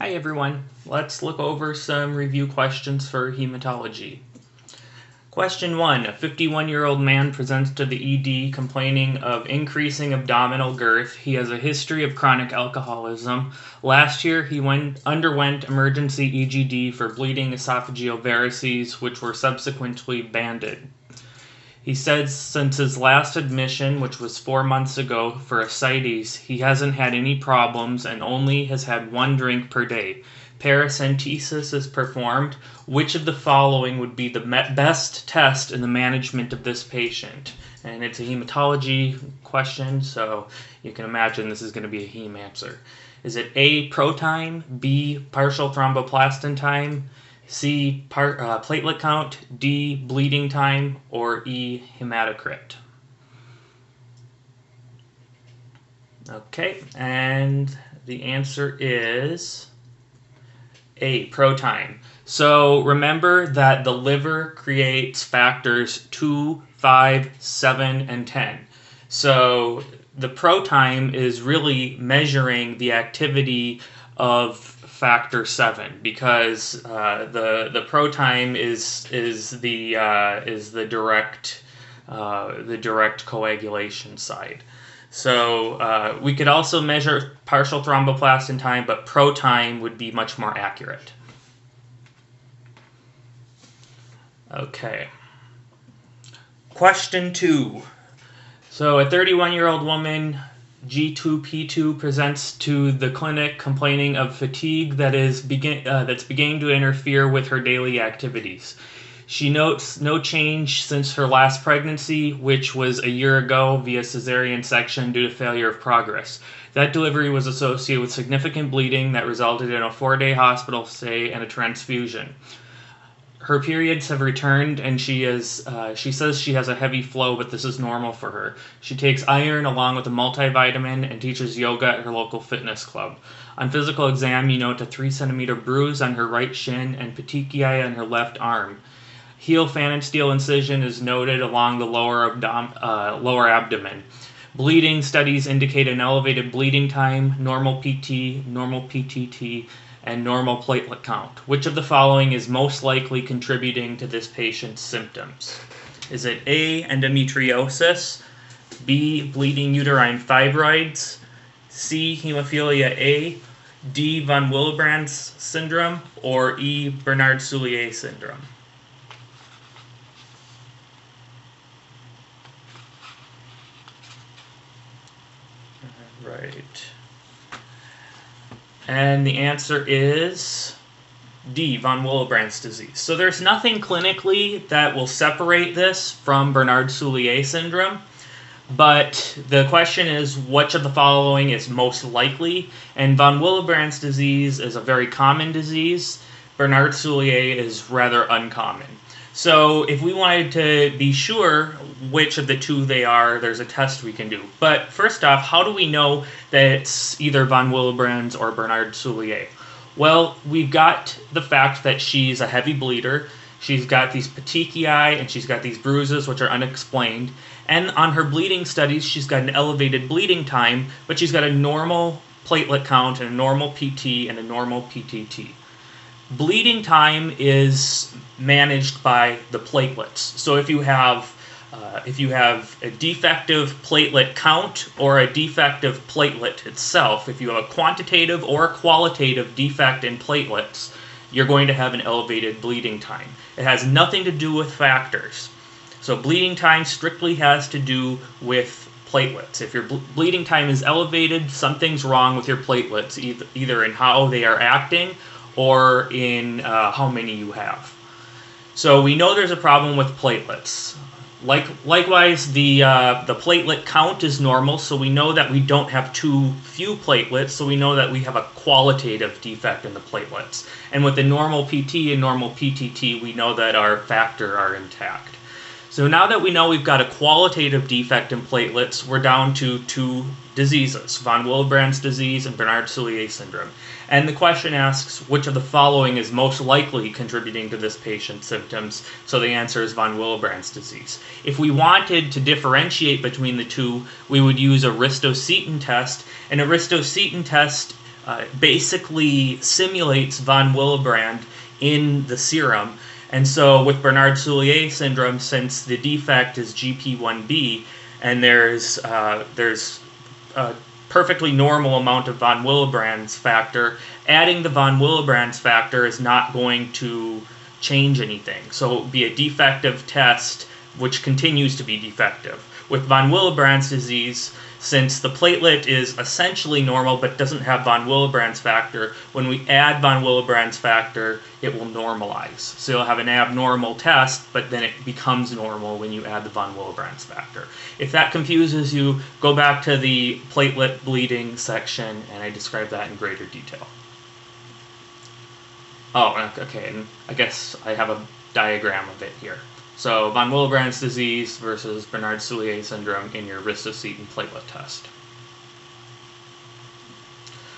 Hi everyone, let's look over some review questions for hematology. Question 1. A 51-year-old man presents to the ED complaining of increasing abdominal girth. He has a history of chronic alcoholism. Last year he underwent emergency EGD for bleeding esophageal varices, which were subsequently banded. He says since his last admission, which was 4 months ago for ascites, he hasn't had any problems and only has had 1 drink per day. Paracentesis is performed. Which of the following would be the best test in the management of this patient? And it's a hematology question, so you can imagine this is going to be a heme answer. Is it A, pro-time, B, partial thromboplastin time, C, platelet count, D, bleeding time, or E, hematocrit? Okay, and the answer is A, pro-time. So remember that the liver creates factors 2, 5, 7, and 10. So the pro-time is really measuring the activity of factor 7 because the pro-time is the direct coagulation side. So we could also measure partial thromboplastin time, but pro-time would be much more accurate. Okay. Question 2. So a 31-year-old woman, G2P2, presents to the clinic complaining of fatigue that's beginning to interfere with her daily activities. She notes no change since her last pregnancy, which was a year ago via cesarean section due to failure of progress. That delivery was associated with significant bleeding that resulted in a 4-day hospital stay and a transfusion. Her periods have returned, and she says she has a heavy flow, but this is normal for her. She takes iron along with a multivitamin and teaches yoga at her local fitness club. On physical exam, you note a 3-centimeter bruise on her right shin and petechiae on her left arm. Heel fan steel incision is noted along the lower abdomen. Bleeding studies indicate an elevated bleeding time, normal PT, normal PTT, and normal platelet count. Which of the following is most likely contributing to this patient's symptoms? Is it A, endometriosis, B, bleeding uterine fibroids, C, hemophilia A, D, von Willebrand's syndrome, or E, Bernard-Soulier syndrome? Right. And the answer is D, von Willebrand's disease. So there's nothing clinically that will separate this from Bernard-Soulier syndrome, but the question is which of the following is most likely, and von Willebrand's disease is a very common disease. Bernard-Soulier is rather uncommon. So if we wanted to be sure which of the two they are, there's a test we can do. But first off, how do we know that it's either von Willebrand's or Bernard-Soulier? Well, we've got the fact that she's a heavy bleeder. She's got these petechiae and she's got these bruises which are unexplained. And on her bleeding studies, she's got an elevated bleeding time, but she's got a normal platelet count and a normal PT and a normal PTT. Bleeding time is managed by the platelets. So if you have a defective platelet count or a defective platelet itself, if you have a quantitative or a qualitative defect in platelets, you're going to have an elevated bleeding time. It has nothing to do with factors. So bleeding time strictly has to do with platelets. If your bleeding time is elevated, something's wrong with your platelets, either in how they are acting or in how many you have. So we know there's a problem with platelets. Likewise, the platelet count is normal, so we know that we don't have too few platelets, so we know that we have a qualitative defect in the platelets. And with the normal PT and normal PTT, we know that our factor are intact. So now that we know we've got a qualitative defect in platelets, we're down to 2 diseases, von Willebrand's disease and Bernard-Soulier syndrome. And the question asks, which of the following is most likely contributing to this patient's symptoms? So the answer is von Willebrand's disease. If we wanted to differentiate between the two, we would use a Ristocetin test. And a Ristocetin test basically simulates von Willebrand in the serum. And so with Bernard-Soulier syndrome, since the defect is GP1B and there's a perfectly normal amount of von Willebrand's factor, adding the von Willebrand's factor is not going to change anything. So it would be a defective test which continues to be defective. With von Willebrand's disease, since the platelet is essentially normal but doesn't have von Willebrand's factor, when we add von Willebrand's factor, it will normalize. So you'll have an abnormal test, but then it becomes normal when you add the von Willebrand's factor. If that confuses you, go back to the platelet bleeding section, and I describe that in greater detail. Oh, okay, and I guess I have a diagram of it here. So von Willebrand's disease versus Bernard-Soulier syndrome in your ristocetin platelet test.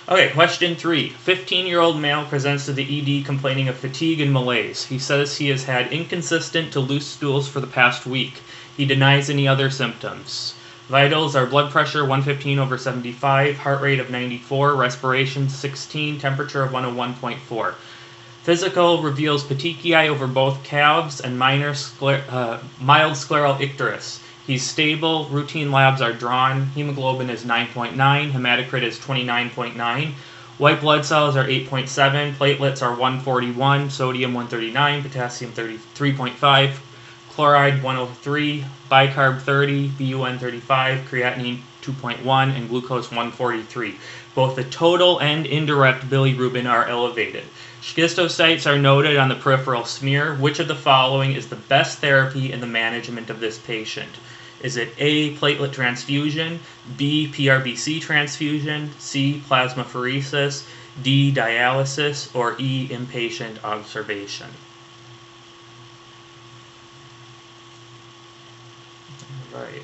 Okay, question 3. 15-year-old male presents to the ED complaining of fatigue and malaise. He says he has had inconsistent to loose stools for the past week. He denies any other symptoms. Vitals are blood pressure 115/75, heart rate of 94, respiration 16, temperature of 101.4. Physical reveals petechiae over both calves and mild scleral icterus. He's stable. Routine labs are drawn. Hemoglobin is 9.9. Hematocrit is 29.9. White blood cells are 8.7. Platelets are 141. Sodium 139. Potassium 3.5. Chloride 103. Bicarb 30. BUN 35. Creatinine 2.1. And glucose 143. Both the total and indirect bilirubin are elevated. Schistocytes are noted on the peripheral smear. Which of the following is the best therapy in the management of this patient? Is it A, platelet transfusion, B, PRBC transfusion, C, plasmapheresis, D, dialysis, or E, inpatient observation? All right.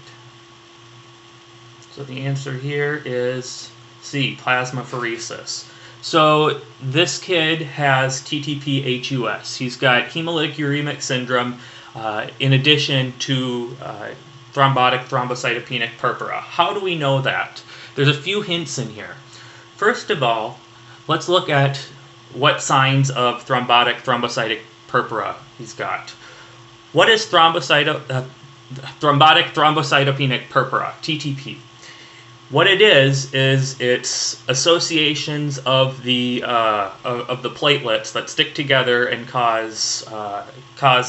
So the answer here is C, plasmapheresis. So this kid has TTP HUS. He's got hemolytic uremic syndrome in addition to thrombotic thrombocytopenic purpura. How do we know that? There's a few hints in here. First of all, let's look at what signs of thrombotic thrombocytic purpura he's got. What is thrombotic thrombocytopenic purpura, TTP? What it is it's associations of the platelets that stick together and cause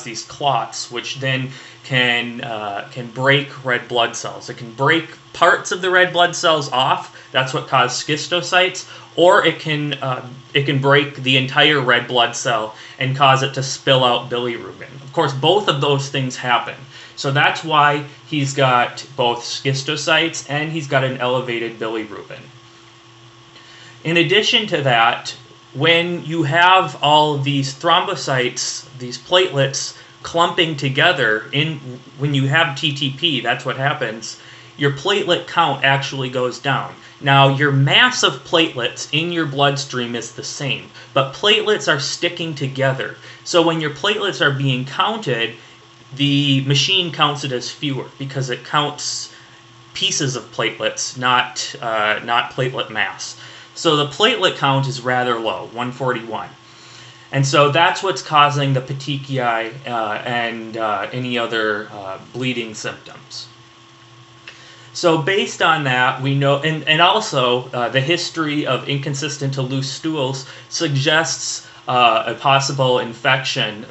these clots, which then can break red blood cells. It can break parts of the red blood cells off. That's what causes schistocytes, or it can break the entire red blood cell and cause it to spill out bilirubin. Of course, both of those things happen. So that's why he's got both schistocytes and he's got an elevated bilirubin. In addition to that, when you have all of these thrombocytes, these platelets clumping together, when you have TTP, that's what happens, your platelet count actually goes down. Now, your mass of platelets in your bloodstream is the same, but platelets are sticking together. So when your platelets are being counted, the machine counts it as fewer because it counts pieces of platelets, not platelet mass. So the platelet count is rather low, 141. And so that's what's causing the petechiae and any other bleeding symptoms. So based on that, we know, and also the history of inconsistent to loose stools suggests a possible infection,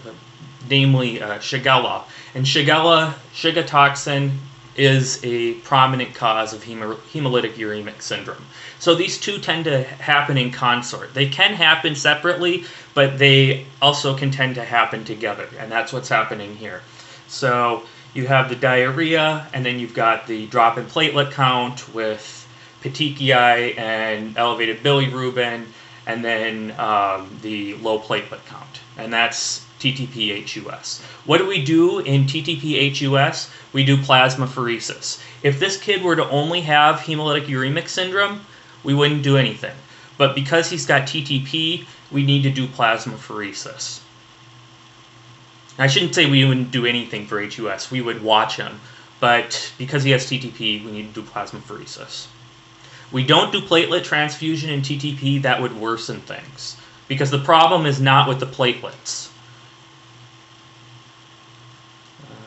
namely Shigella. And Shiga toxin is a prominent cause of hemolytic uremic syndrome. So these two tend to happen in consort. They can happen separately, but they also can tend to happen together, and that's what's happening here. So you have the diarrhea, and then you've got the drop in platelet count with petechiae and elevated bilirubin, and then the low platelet count, and that's TTP-HUS. What do we do in TTP-HUS? We do plasmapheresis. If this kid were to only have hemolytic uremic syndrome, we wouldn't do anything. But because he's got TTP, we need to do plasmapheresis. I shouldn't say we wouldn't do anything for HUS. We would watch him. But because he has TTP, we need to do plasmapheresis. We don't do platelet transfusion in TTP. That would worsen things because the problem is not with the platelets.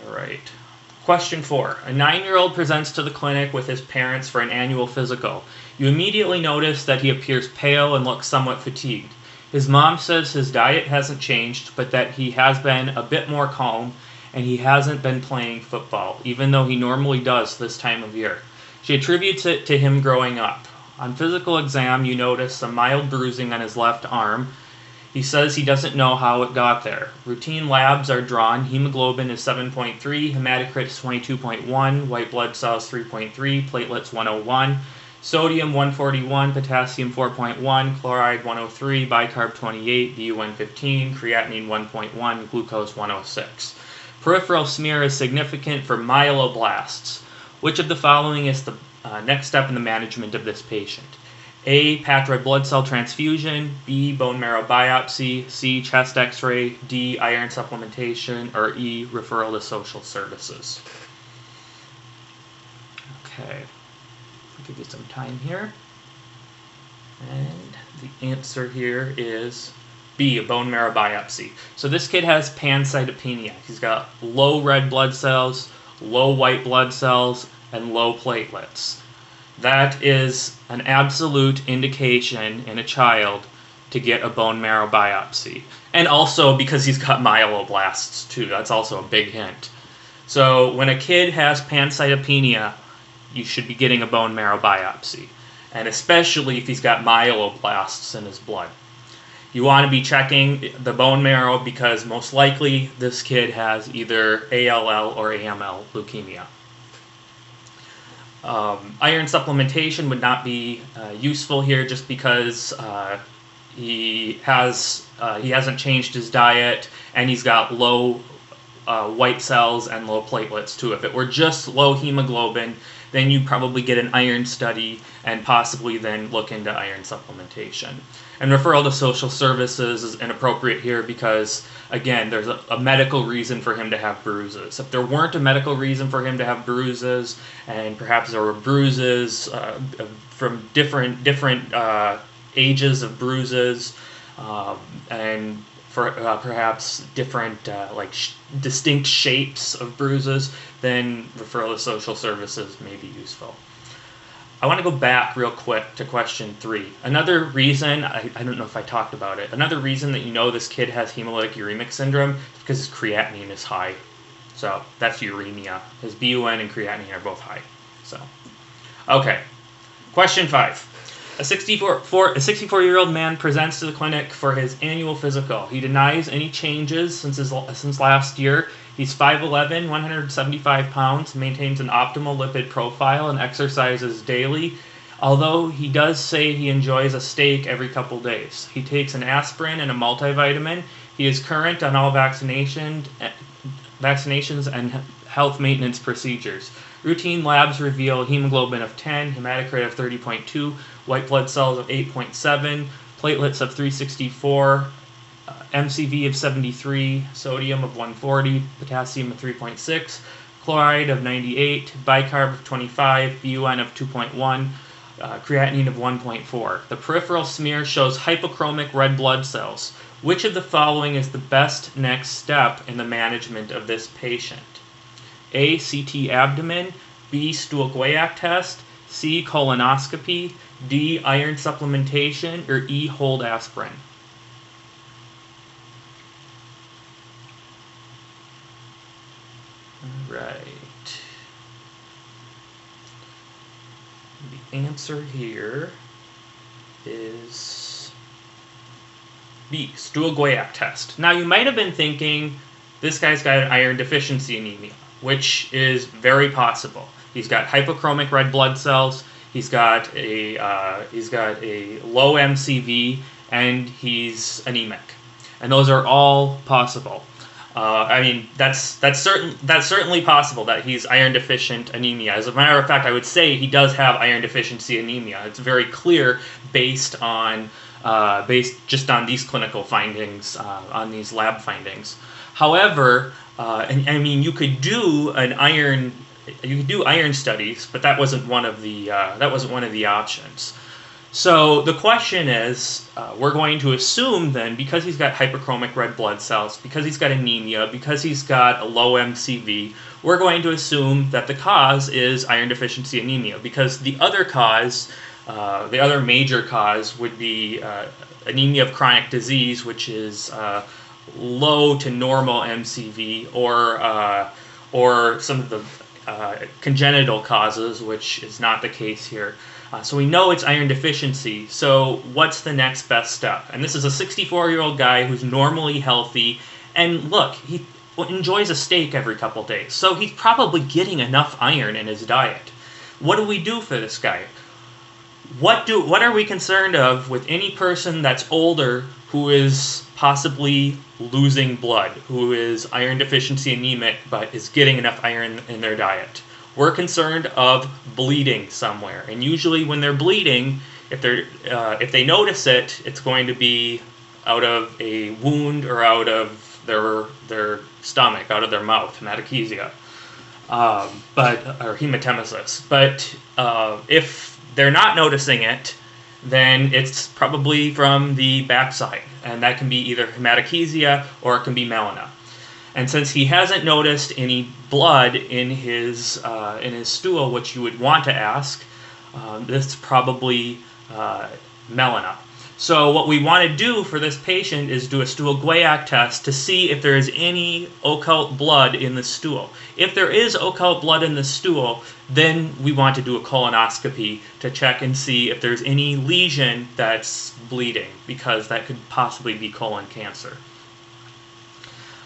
All right. Question 4. A 9-year-old presents to the clinic with his parents for an annual physical. You immediately notice that he appears pale and looks somewhat fatigued. His mom says his diet hasn't changed, but that he has been a bit more calm and he hasn't been playing football, even though he normally does this time of year. She attributes it to him growing up. On physical exam, you notice some mild bruising on his left arm. He says he doesn't know how it got there. Routine labs are drawn. Hemoglobin is 7.3, hematocrit is 22.1, white blood cells 3.3, platelets 101, sodium 141, potassium 4.1, chloride 103, bicarb 28, BUN 15, creatinine 1.1, glucose 106. Peripheral smear is significant for myeloblasts. Which of the following is the next step in the management of this patient? A. Patroid blood cell transfusion. B. Bone marrow biopsy. C. Chest x-ray. D. Iron supplementation. Or E. Referral to social services. Okay. I'll give you some time here. And the answer here is B. A bone marrow biopsy. So this kid has Pancytopenia. He's got low red blood cells, low white blood cells, and low platelets. That is an absolute indication in a child to get a bone marrow biopsy. And also because he's got myeloblasts too. That's also a big hint. So when a kid has Pancytopenia, you should be getting a bone marrow biopsy. And especially if he's got myeloblasts in his blood. You want to be checking the bone marrow because most likely this kid has either ALL or AML leukemia. Iron supplementation would not be useful here just because he hasn't changed his diet and he's got low white cells and low platelets too. If it were just low hemoglobin, then you'd probably get an iron study and possibly then look into iron supplementation. And referral to social services is inappropriate here because, again, there's a medical reason for him to have bruises. If there weren't a medical reason for him to have bruises, and perhaps there were bruises from different ages of bruises, and for perhaps different distinct shapes of bruises, then referral to social services may be useful. I want to go back real quick to question 3. Another reason, I don't know if I talked about it, another reason that you know this kid has hemolytic uremic syndrome is because his creatinine is high. So that's uremia. His BUN and creatinine are both high. So, okay. Question 5. A 64-year-old man presents to the clinic for his annual physical. He denies any changes since last year. He's 5'11", 175 pounds, maintains an optimal lipid profile, and exercises daily, although he does say he enjoys a steak every couple days. He takes an aspirin and a multivitamin. He is current on all vaccinations and health maintenance procedures. Routine labs reveal hemoglobin of 10, hematocrit of 30.2, white blood cells of 8.7, platelets of 364, MCV of 73, sodium of 140, potassium of 3.6, chloride of 98, bicarb of 25, BUN of 2.1, creatinine of 1.4. The peripheral smear shows hypochromic red blood cells. Which of the following is the best next step in the management of this patient? A. CT abdomen, B. stool guaiac test, C. colonoscopy, D. iron supplementation, or E. hold aspirin. Right. The answer here is B. stool guaiac test. Now you might have been thinking this guy's got an iron deficiency anemia, which is very possible. He's got hypochromic red blood cells. He's got a low MCV, and he's anemic, and those are all possible. That's certainly possible that he's iron deficient anemia. As a matter of fact, I would say he does have iron deficiency anemia. It's very clear based just on these clinical findings, on these lab findings. However, you could do an iron you could do iron studies, but that wasn't one of the options. So the question is, we're going to assume then, because he's got hyperchromic red blood cells, because he's got anemia, because he's got a low MCV, we're going to assume that the cause is iron deficiency anemia, because the other cause, the other major cause would be anemia of chronic disease, which is low to normal MCV, or some of the congenital causes, which is not the case here. So we know it's iron deficiency, so what's the next best step? And this is a 64-year-old guy who's normally healthy, and look, he enjoys a steak every couple days, so he's probably getting enough iron in his diet. What do we do for this guy? What are we concerned of with any person that's older who is possibly losing blood, who is iron deficiency anemic but is getting enough iron in their diet? We're concerned of bleeding somewhere, and usually when they're bleeding, if they notice it, it's going to be out of a wound or out of their stomach, out of their mouth, hematochezia, or hematemesis. But if they're not noticing it, then it's probably from the backside, and that can be either hematochezia or it can be melena. And since he hasn't noticed any blood in his stool, which you would want to ask, this is probably melena. So what we want to do for this patient is do a stool guaiac test to see if there is any occult blood in the stool. If there is occult blood in the stool, then we want to do a colonoscopy to check and see if there's any lesion that's bleeding, because that could possibly be colon cancer.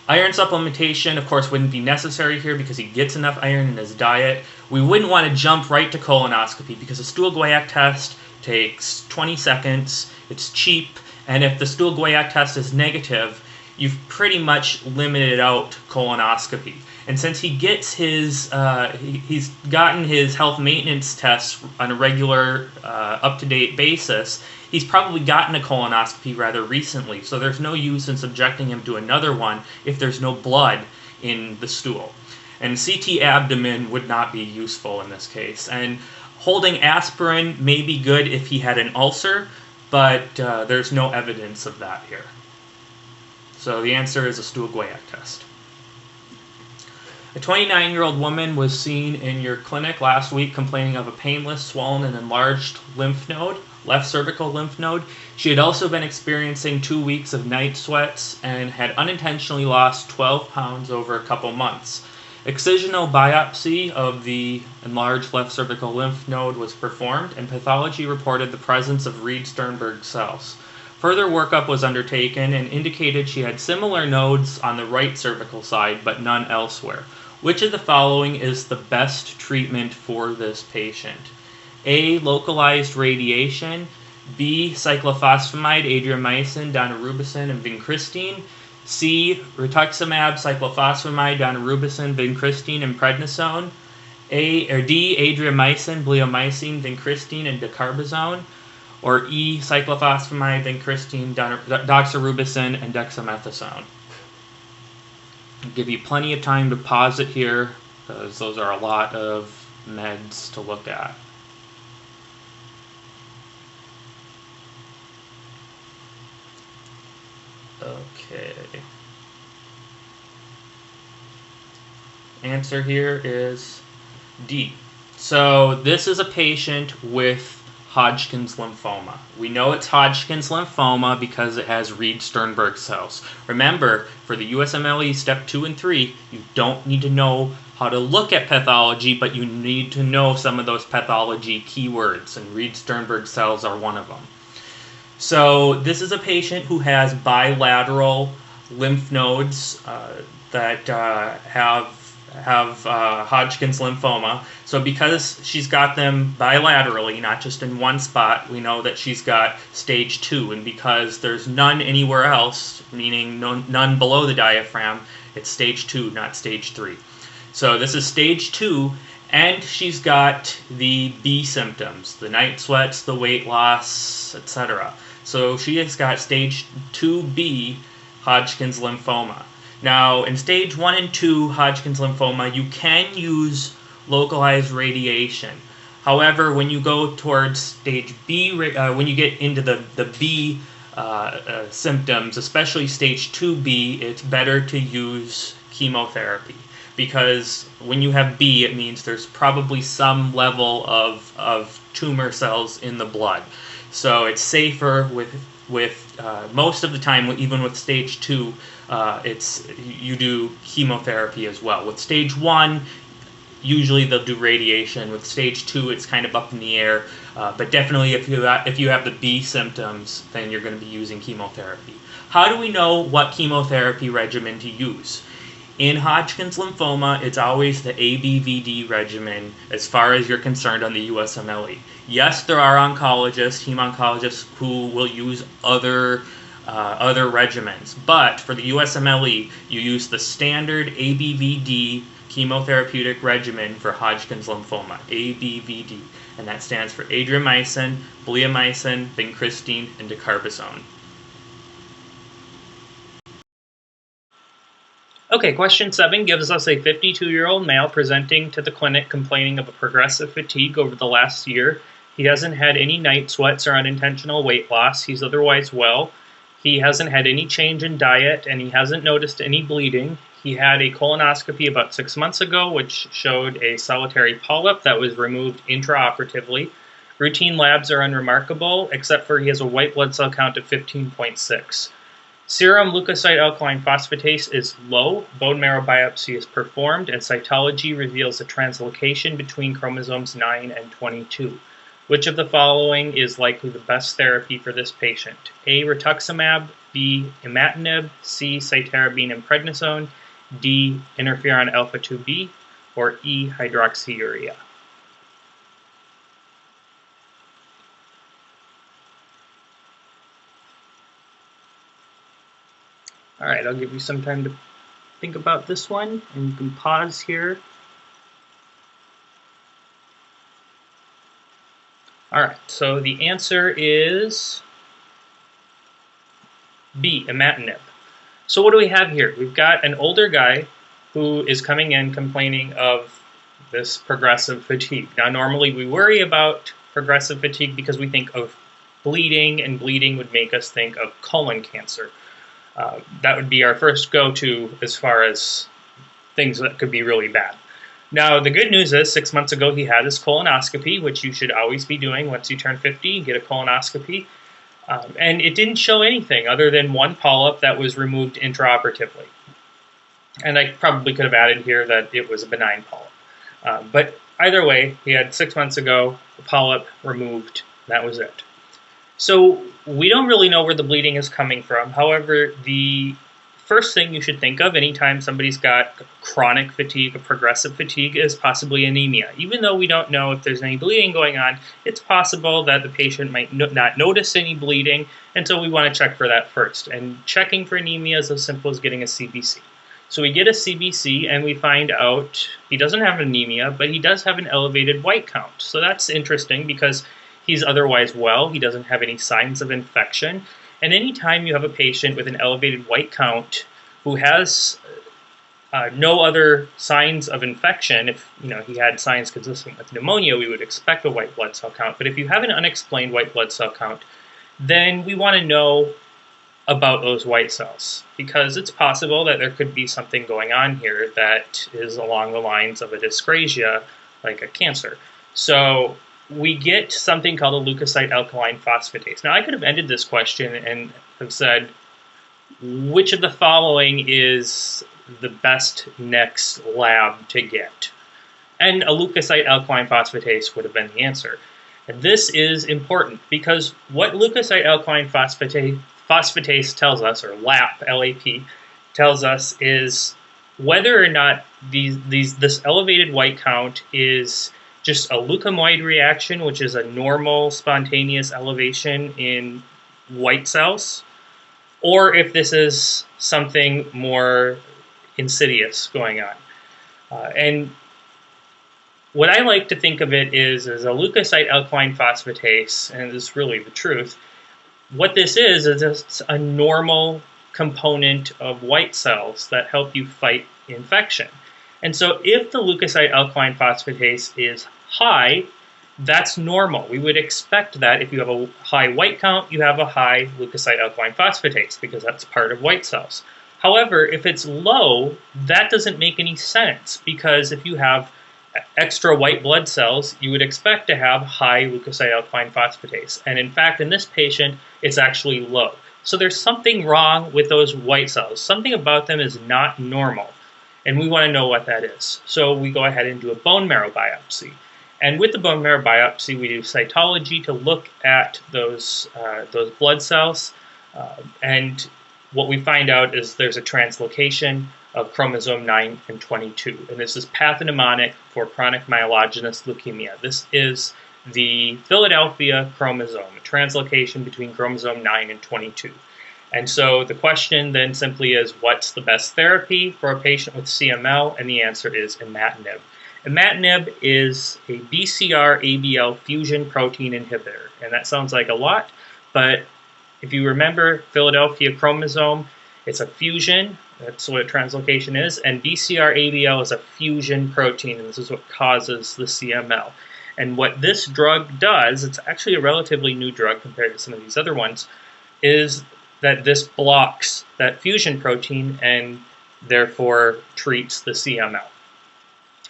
Iron supplementation, of course, wouldn't be necessary here because he gets enough iron in his diet. We wouldn't want to jump right to colonoscopy because a stool guaiac test takes 20 seconds, it's cheap, and if the stool guaiac test is negative, you've pretty much limited out colonoscopy. And since he gets he's gotten his health maintenance tests on a regular, up-to-date basis, he's probably gotten a colonoscopy rather recently, so there's no use in subjecting him to another one if there's no blood in the stool. And CT abdomen would not be useful in this case. And holding aspirin may be good if he had an ulcer, but there's no evidence of that here. So the answer is a stool guaiac test. A 29-year-old woman was seen in your clinic last week complaining of a painless, swollen, and enlarged lymph node, left cervical lymph node. She had also been experiencing 2 weeks of night sweats and had unintentionally lost 12 pounds over a couple months. Excisional biopsy of the enlarged left cervical lymph node was performed, and pathology reported the presence of Reed-Sternberg cells. Further workup was undertaken and indicated she had similar nodes on the right cervical side, but none elsewhere. Which of the following is the best treatment for this patient? A. Localized radiation. B. Cyclophosphamide, adriamycin, daunorubicin, and vincristine. C. Rituximab, cyclophosphamide, daunorubicin, vincristine, and prednisone. D. Adriamycin, bleomycin, vincristine, and dacarbazone. Or E. Cyclophosphamide, vincristine, doxorubicin, and dexamethasone. I'll give you plenty of time to pause it here, because those are a lot of meds to look at. Okay. Answer here is D. So this is a patient with Hodgkin's lymphoma. We know it's Hodgkin's lymphoma because it has Reed-Sternberg cells. Remember, for the USMLE Step 2 and 3, you don't need to know how to look at pathology, but you need to know some of those pathology keywords, and Reed-Sternberg cells are one of them. So this is a patient who has bilateral lymph nodes that have Hodgkin's lymphoma. So because she's got them bilaterally, not just in one spot, we know that she's got stage 2. And because there's none anywhere else, meaning none below the diaphragm, it's stage 2, not stage 3. So this is stage 2, and she's got the B symptoms, the night sweats, the weight loss, etc. So she has got stage 2B Hodgkin's lymphoma. Now, in stage 1 and 2 Hodgkin's lymphoma, you can use localized radiation. However, when you go towards stage B, when you get into the B symptoms, especially stage 2B, it's better to use chemotherapy, because when you have B, it means there's probably some level of tumor cells in the blood. So it's safer with most of the time, even with stage 2, you do chemotherapy as well. With stage 1, usually they'll do radiation. With stage 2, it's kind of up in the air. But definitely, if you have the B symptoms, then you're going to be using chemotherapy. How do we know what chemotherapy regimen to use? In Hodgkin's lymphoma, it's always the ABVD regimen as far as you're concerned on the USMLE. Yes, there are oncologists, heme-oncologists, who will use other regimens, but for the USMLE, you use the standard ABVD chemotherapeutic regimen for Hodgkin's lymphoma, ABVD, and that stands for adriamycin, bleomycin, vincristine, and dacarbazine. Okay, question 7 gives us a 52-year-old male presenting to the clinic complaining of a progressive fatigue over the last year. He hasn't had any night sweats or unintentional weight loss. He's otherwise well. He hasn't had any change in diet, and he hasn't noticed any bleeding. He had a colonoscopy about 6 months ago, which showed a solitary polyp that was removed intraoperatively. Routine labs are unremarkable, except for he has a white blood cell count of 15.6. Serum leukocyte alkaline phosphatase is low. Bone marrow biopsy is performed, and cytology reveals a translocation between chromosomes 9 and 22. Which of the following is likely the best therapy for this patient? A. Rituximab, B. Imatinib, C. Cytarabine and prednisone, D. Interferon alpha-2b, or E. Hydroxyurea. All right, I'll give you some time to think about this one, and you can pause here. All right, so the answer is B, imatinib. So what do we have here? We've got an older guy who is coming in complaining of this progressive fatigue. Now, normally we worry about progressive fatigue because we think of bleeding, and bleeding would make us think of colon cancer. That would be our first go-to as far as things that could be really bad. Now, the good news is 6 months ago he had his colonoscopy, which you should always be doing once you turn 50, you get a colonoscopy. And it didn't show anything other than one polyp that was removed intraoperatively. And I probably could have added here that it was a benign polyp. But either way, he had 6 months ago, the polyp removed, that was it. So we don't really know where the bleeding is coming from. However, the first thing you should think of anytime somebody's got chronic fatigue or progressive fatigue is possibly anemia. Even though we don't know if there's any bleeding going on, it's possible that the patient might not notice any bleeding, and so we want to check for that first. And checking for anemia is as simple as getting a CBC. So we get a CBC and we find out he doesn't have anemia, but he does have an elevated white count. So that's interesting because he's otherwise well, he doesn't have any signs of infection. And anytime you have a patient with an elevated white count who has no other signs of infection, if he had signs consistent with pneumonia, we would expect a white blood cell count. But if you have an unexplained white blood cell count, then we want to know about those white cells, because it's possible that there could be something going on here that is along the lines of a dyscrasia, like a cancer. So we get something called a leukocyte alkaline phosphatase. Now, I could have ended this question and have said, which of the following is the best next lab to get? And a leukocyte alkaline phosphatase would have been the answer. And this is important because what leukocyte alkaline phosphatase tells us, or LAP, L-A-P, tells us is whether or not this elevated white count is just a leukemoid reaction, which is a normal spontaneous elevation in white cells, or if this is something more insidious going on. And what I like to think of it is a leukocyte alkaline phosphatase, and this is really the truth. What this is it's a normal component of white cells that help you fight infection. And so if the leukocyte alkaline phosphatase is high, that's normal. We would expect that if you have a high white count, you have a high leukocyte alkaline phosphatase, because that's part of white cells. However, if it's low, that doesn't make any sense, because if you have extra white blood cells, you would expect to have high leukocyte alkaline phosphatase. And in fact, in this patient, it's actually low. So there's something wrong with those white cells. Something about them is not normal, and we want to know what that is. So we go ahead and do a bone marrow biopsy. And with the bone marrow biopsy, we do cytology to look at those blood cells. And what we find out is there's a translocation of chromosome 9 and 22. And this is pathognomonic for chronic myelogenous leukemia. This is the Philadelphia chromosome, a translocation between chromosome 9 and 22. And so the question then simply is, what's the best therapy for a patient with CML? And the answer is imatinib. Imatinib is a BCR-ABL fusion protein inhibitor. And that sounds like a lot, but if you remember Philadelphia chromosome, it's a fusion. That's what a translocation is. And BCR-ABL is a fusion protein, and this is what causes the CML. And what this drug does, it's actually a relatively new drug compared to some of these other ones, is that this blocks that fusion protein and therefore treats the CML.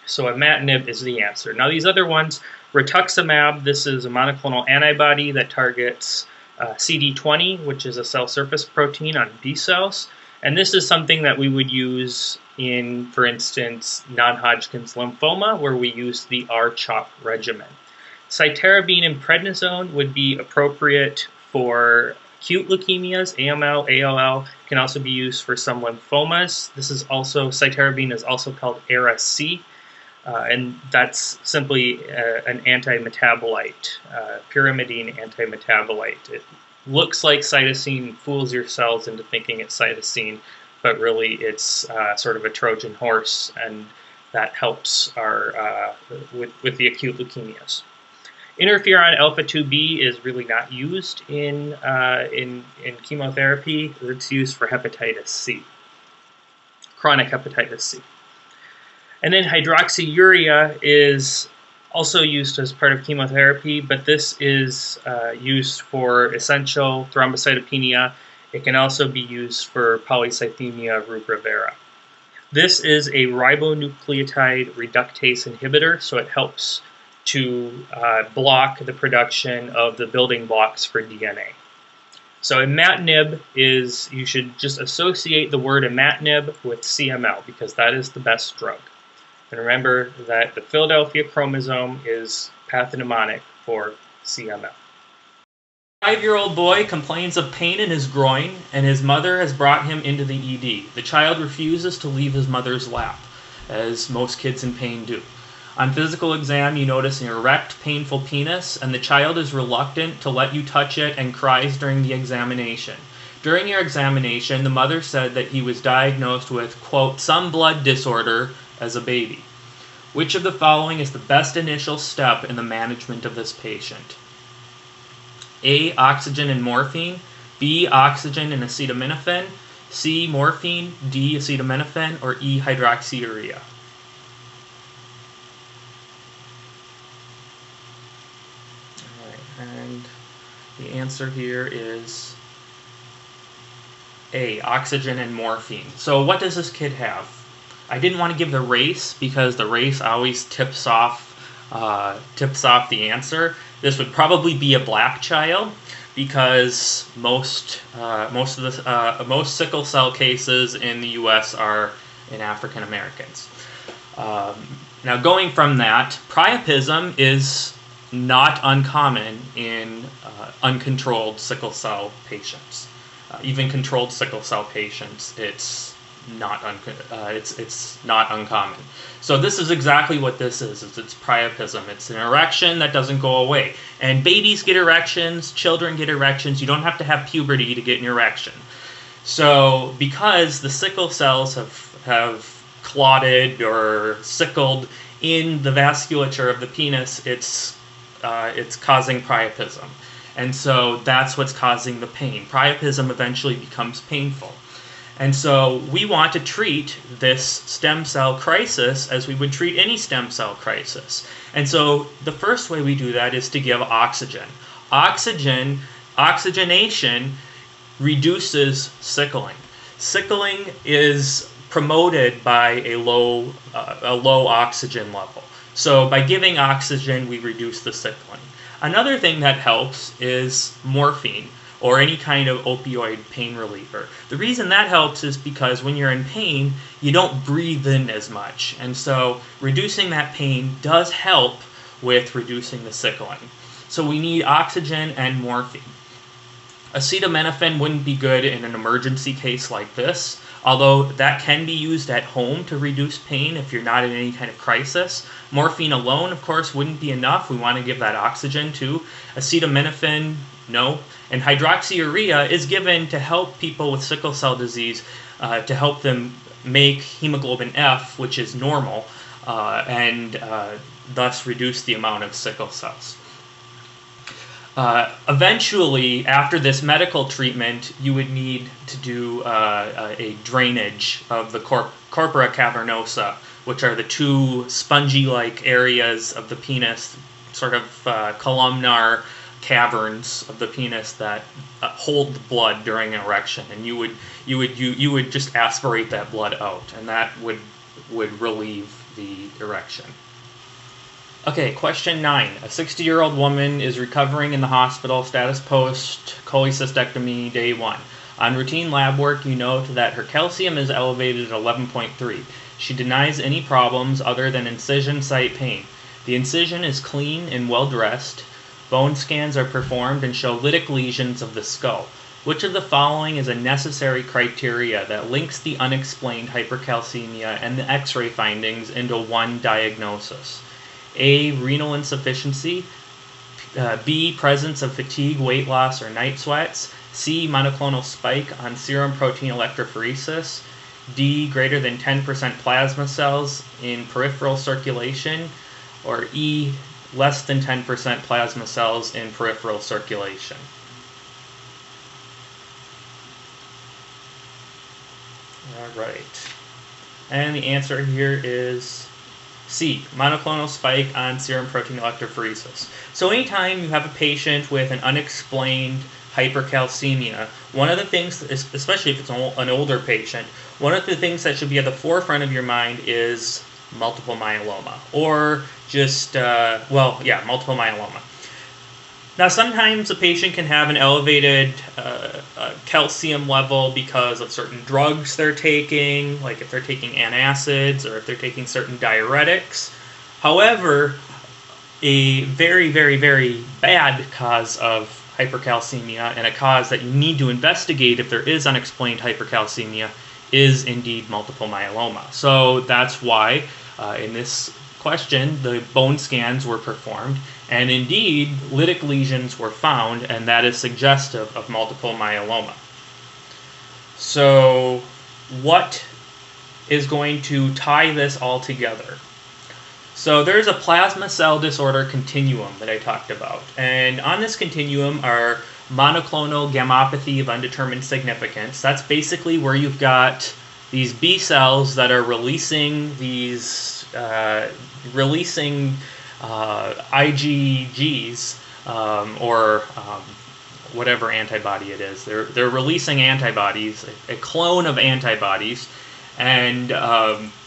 So imatinib is the answer. Now these other ones, rituximab, this is a monoclonal antibody that targets CD20, which is a cell surface protein on B cells. And this is something that we would use in, for instance, non-Hodgkin's lymphoma, where we use the R-CHOP regimen. Cytarabine and prednisone would be appropriate for acute leukemias, AML, ALL, can also be used for some lymphomas. This is also, cytarabine is also called ARA-C, and that's simply an anti-metabolite, pyrimidine anti-metabolite. It looks like cytosine, fools your cells into thinking it's cytosine, but really it's sort of a Trojan horse, and that helps our with the acute leukemias. Interferon alpha-2b is really not used in chemotherapy. It's used for hepatitis C, chronic hepatitis C. And then hydroxyurea is also used as part of chemotherapy, but this is used for essential thrombocytopenia. It can also be used for polycythemia rubra vera. This is a ribonucleotide reductase inhibitor, so it helps to block the production of the building blocks for DNA. So imatinib is, you should just associate the word imatinib with CML, because that is the best drug. And remember that the Philadelphia chromosome is pathognomonic for CML. A 5-year-old boy complains of pain in his groin, and his mother has brought him into the ED. The child refuses to leave his mother's lap, as most kids in pain do. On physical exam, you notice an erect, painful penis, and the child is reluctant to let you touch it and cries during the examination. During your examination, the mother said that he was diagnosed with, quote, some blood disorder as a baby. Which of the following is the best initial step in the management of this patient? A, oxygen and morphine, B, oxygen and acetaminophen, C, morphine, D, acetaminophen, or E, hydroxyurea. All right, and the answer here is A, oxygen and morphine. So what does this kid have? I didn't want to give the race because the race always tips off the answer. This would probably be a black child, because most sickle cell cases in the U.S. are in African Americans. Now, going from that, priapism is not uncommon in uncontrolled sickle cell patients. Even controlled sickle cell patients, it's not uncommon. So this is exactly what this is it's priapism. It's an erection that doesn't go away. And babies get erections, children get erections. You don't have to have puberty to get an erection. So because the sickle cells have clotted or sickled in the vasculature of the penis, it's causing priapism. And so that's what's causing the pain. Priapism eventually becomes painful. And so we want to treat this stem cell crisis as we would treat any stem cell crisis. And so the first way we do that is to give oxygen. Oxygenation reduces sickling. Sickling is promoted by a low oxygen level. So by giving oxygen, we reduce the sickling. Another thing that helps is morphine or any kind of opioid pain reliever. The reason that helps is because when you're in pain, you don't breathe in as much. And so reducing that pain does help with reducing the sickling. So we need oxygen and morphine. Acetaminophen wouldn't be good in an emergency case like this, although that can be used at home to reduce pain if you're not in any kind of crisis. Morphine alone, of course, wouldn't be enough. We want to give that oxygen too. Acetaminophen, no. And hydroxyurea is given to help people with sickle cell disease, to help them make hemoglobin F, which is normal, and thus reduce the amount of sickle cells. Eventually, after this medical treatment, you would need to do a drainage of the corpora cavernosa, which are the two spongy-like areas of the penis, sort of columnar caverns of the penis that hold the blood during an erection, and you would just aspirate that blood out, and that would relieve the erection. Okay, question 9. A 60-year-old woman is recovering in the hospital, status post cholecystectomy, day 1. On routine lab work, you note that her calcium is elevated at 11.3. She denies any problems other than incision site pain. The incision is clean and well dressed. Bone scans are performed and show lytic lesions of the skull. Which of the following is a necessary criteria that links the unexplained hypercalcemia and the X-ray findings into one diagnosis? A, renal insufficiency. B, presence of fatigue, weight loss, or night sweats. C, monoclonal spike on serum protein electrophoresis. D, greater than 10% plasma cells in peripheral circulation. Or E, less than 10% plasma cells in peripheral circulation. All right. And the answer here is C, monoclonal spike on serum protein electrophoresis. So anytime you have a patient with an unexplained hypercalcemia, one of the things, especially if it's an older patient, one of the things that should be at the forefront of your mind is multiple myeloma, or just, multiple myeloma. Now, sometimes a patient can have an elevated calcium level because of certain drugs they're taking, like if they're taking antacids or if they're taking certain diuretics. However, a very, very, very bad cause of hypercalcemia, and a cause that you need to investigate if there is unexplained hypercalcemia, is indeed multiple myeloma. So that's why in this question the bone scans were performed, and indeed lytic lesions were found, and that is suggestive of multiple myeloma. So what is going to tie this all together? So there's a plasma cell disorder continuum that I talked about, and on this continuum are monoclonal gammopathy of undetermined significance. That's basically where you've got these B cells that are releasing these IgGs or whatever antibody it is. They're releasing antibodies, a clone of antibodies, and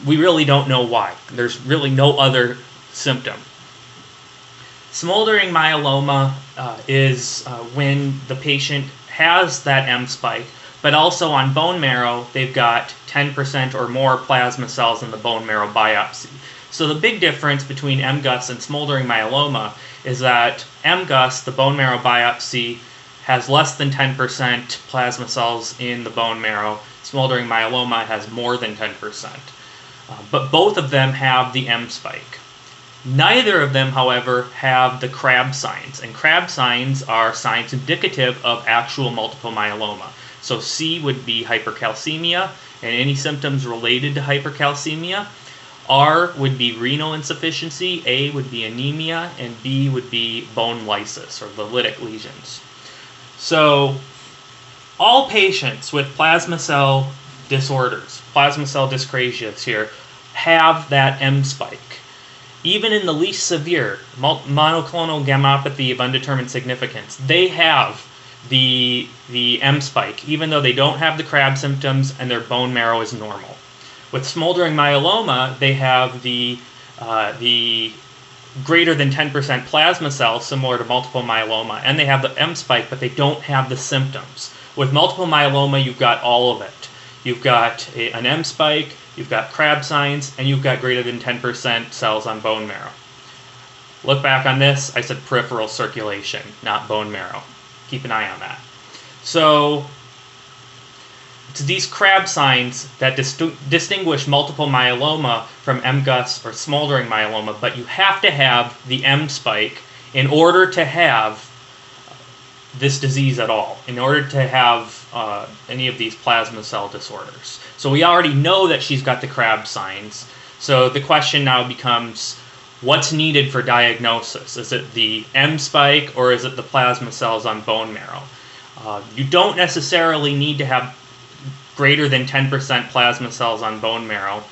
we really don't know why. There's really no other symptom. Smoldering myeloma is when the patient has that M spike, but also on bone marrow, they've got 10% or more plasma cells in the bone marrow biopsy. So the big difference between MGUS and smoldering myeloma is that MGUS, the bone marrow biopsy, has less than 10% plasma cells in the bone marrow. Smoldering myeloma has more than 10%. But both of them have the M spike. Neither of them, however, have the Crab signs, and Crab signs are signs indicative of actual multiple myeloma. So C would be hypercalcemia and any symptoms related to hypercalcemia. R would be renal insufficiency, A would be anemia, and B would be bone lysis, or the lytic lesions. So all patients with plasma cell disorders, plasma cell dyscrasias here, have that M spike. Even in the least severe, monoclonal gammopathy of undetermined significance, they have the M spike, even though they don't have the Crab symptoms and their bone marrow is normal. With smoldering myeloma, they have the greater than 10% plasma cells, similar to multiple myeloma, and they have the M spike, but they don't have the symptoms. With multiple myeloma, you've got all of it. You've got an M spike, you've got Crab signs, and you've got greater than 10% cells on bone marrow. Look back on this, I said peripheral circulation, not bone marrow. Keep an eye on that. So, it's these Crab signs that distinguish multiple myeloma from MGUS or smoldering myeloma, but you have to have the M spike in order to have this disease at all, in order to have any of these plasma cell disorders. So we already know that she's got the Crab signs. So the question now becomes, what's needed for diagnosis? Is it the M spike or is it the plasma cells on bone marrow? You don't necessarily need to have greater than 10% plasma cells on bone marrow,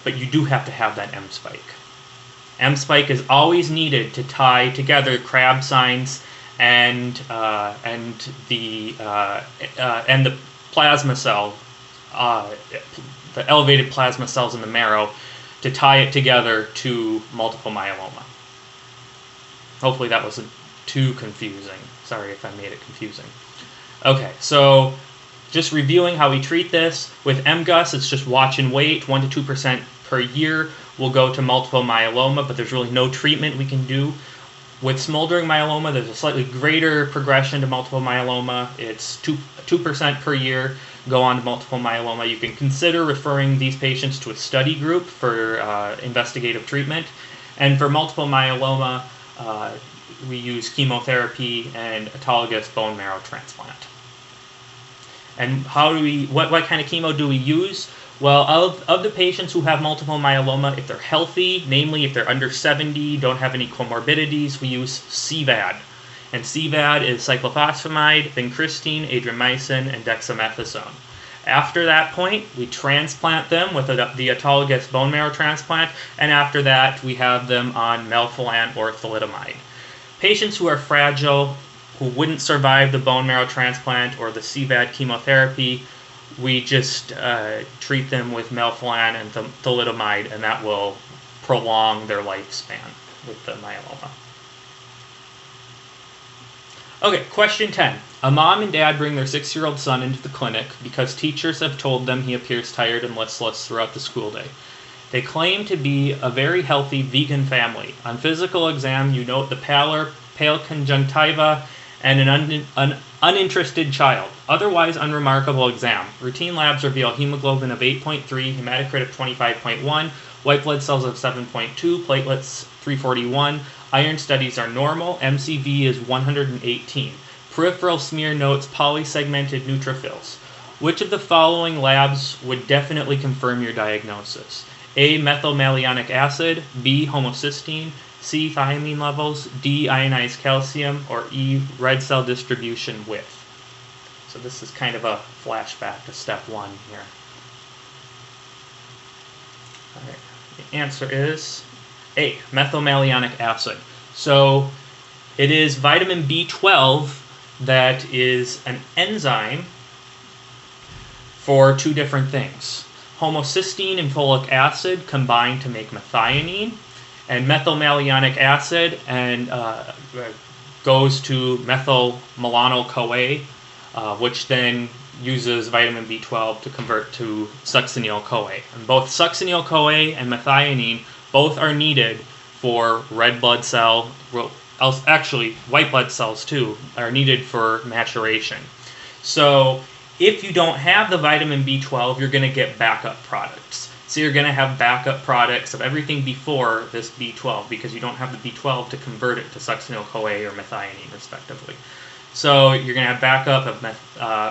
but you do have to have that M spike. M spike is always needed to tie together Crab signs and the plasma cell, the elevated plasma cells in the marrow, to tie it together to multiple myeloma. Hopefully that wasn't too confusing. Sorry if I made it confusing. Okay, so just reviewing how we treat this. With MGUS, it's just watch and wait. 1 to 2% per year will go to multiple myeloma, but there's really no treatment we can do. With smoldering myeloma, there's a slightly greater progression to multiple myeloma. It's 2% per year go on to multiple myeloma. You can consider referring these patients to a study group for investigative treatment. And for multiple myeloma, we use chemotherapy and autologous bone marrow transplant. And what kind of chemo do we use? Well, of the patients who have multiple myeloma, if they're healthy, namely if they're under 70, don't have any comorbidities, we use CVAD. And CVAD is cyclophosphamide, vincristine, adriamycin, and dexamethasone. After that point, we transplant them with the autologous bone marrow transplant, and after that, we have them on melphalan or thalidomide. Patients who are fragile, who wouldn't survive the bone marrow transplant or the CVAD chemotherapy, we just treat them with melphalan and thalidomide, and that will prolong their lifespan with the myeloma. Okay, question 10. A mom and dad bring their 6-year-old son into the clinic because teachers have told them he appears tired and listless throughout the school day. They claim to be a very healthy vegan family. On physical exam, you note the pale conjunctiva and an uninterested child. Otherwise unremarkable exam. Routine labs reveal hemoglobin of 8.3, hematocrit of 25.1, white blood cells of 7.2, platelets 341. Iron studies are normal. MCV is 118. Peripheral smear notes polysegmented neutrophils. Which of the following labs would definitely confirm your diagnosis? A. Methylmalionic acid. B. Homocysteine. C. Thiamine levels. D. Ionized calcium. Or E. Red cell distribution width. So this is kind of a flashback to step 1 here. All right. The answer is A. Methylmalionic acid. So it is vitamin B12 that is an enzyme for 2 different things. Homocysteine and folic acid combine to make methionine, and methylmalionic acid goes to methylmalonyl-CoA, which then uses vitamin B12 to convert to succinyl-CoA. And both succinyl-CoA and methionine both are needed for red blood cell, actually white blood cells too, are needed for maturation. So if you don't have the vitamin B12, you're going to get backup products. So you're going to have backup products of everything before this B12 because you don't have the B12 to convert it to succinyl-CoA or methionine, respectively. So you're going to have backup of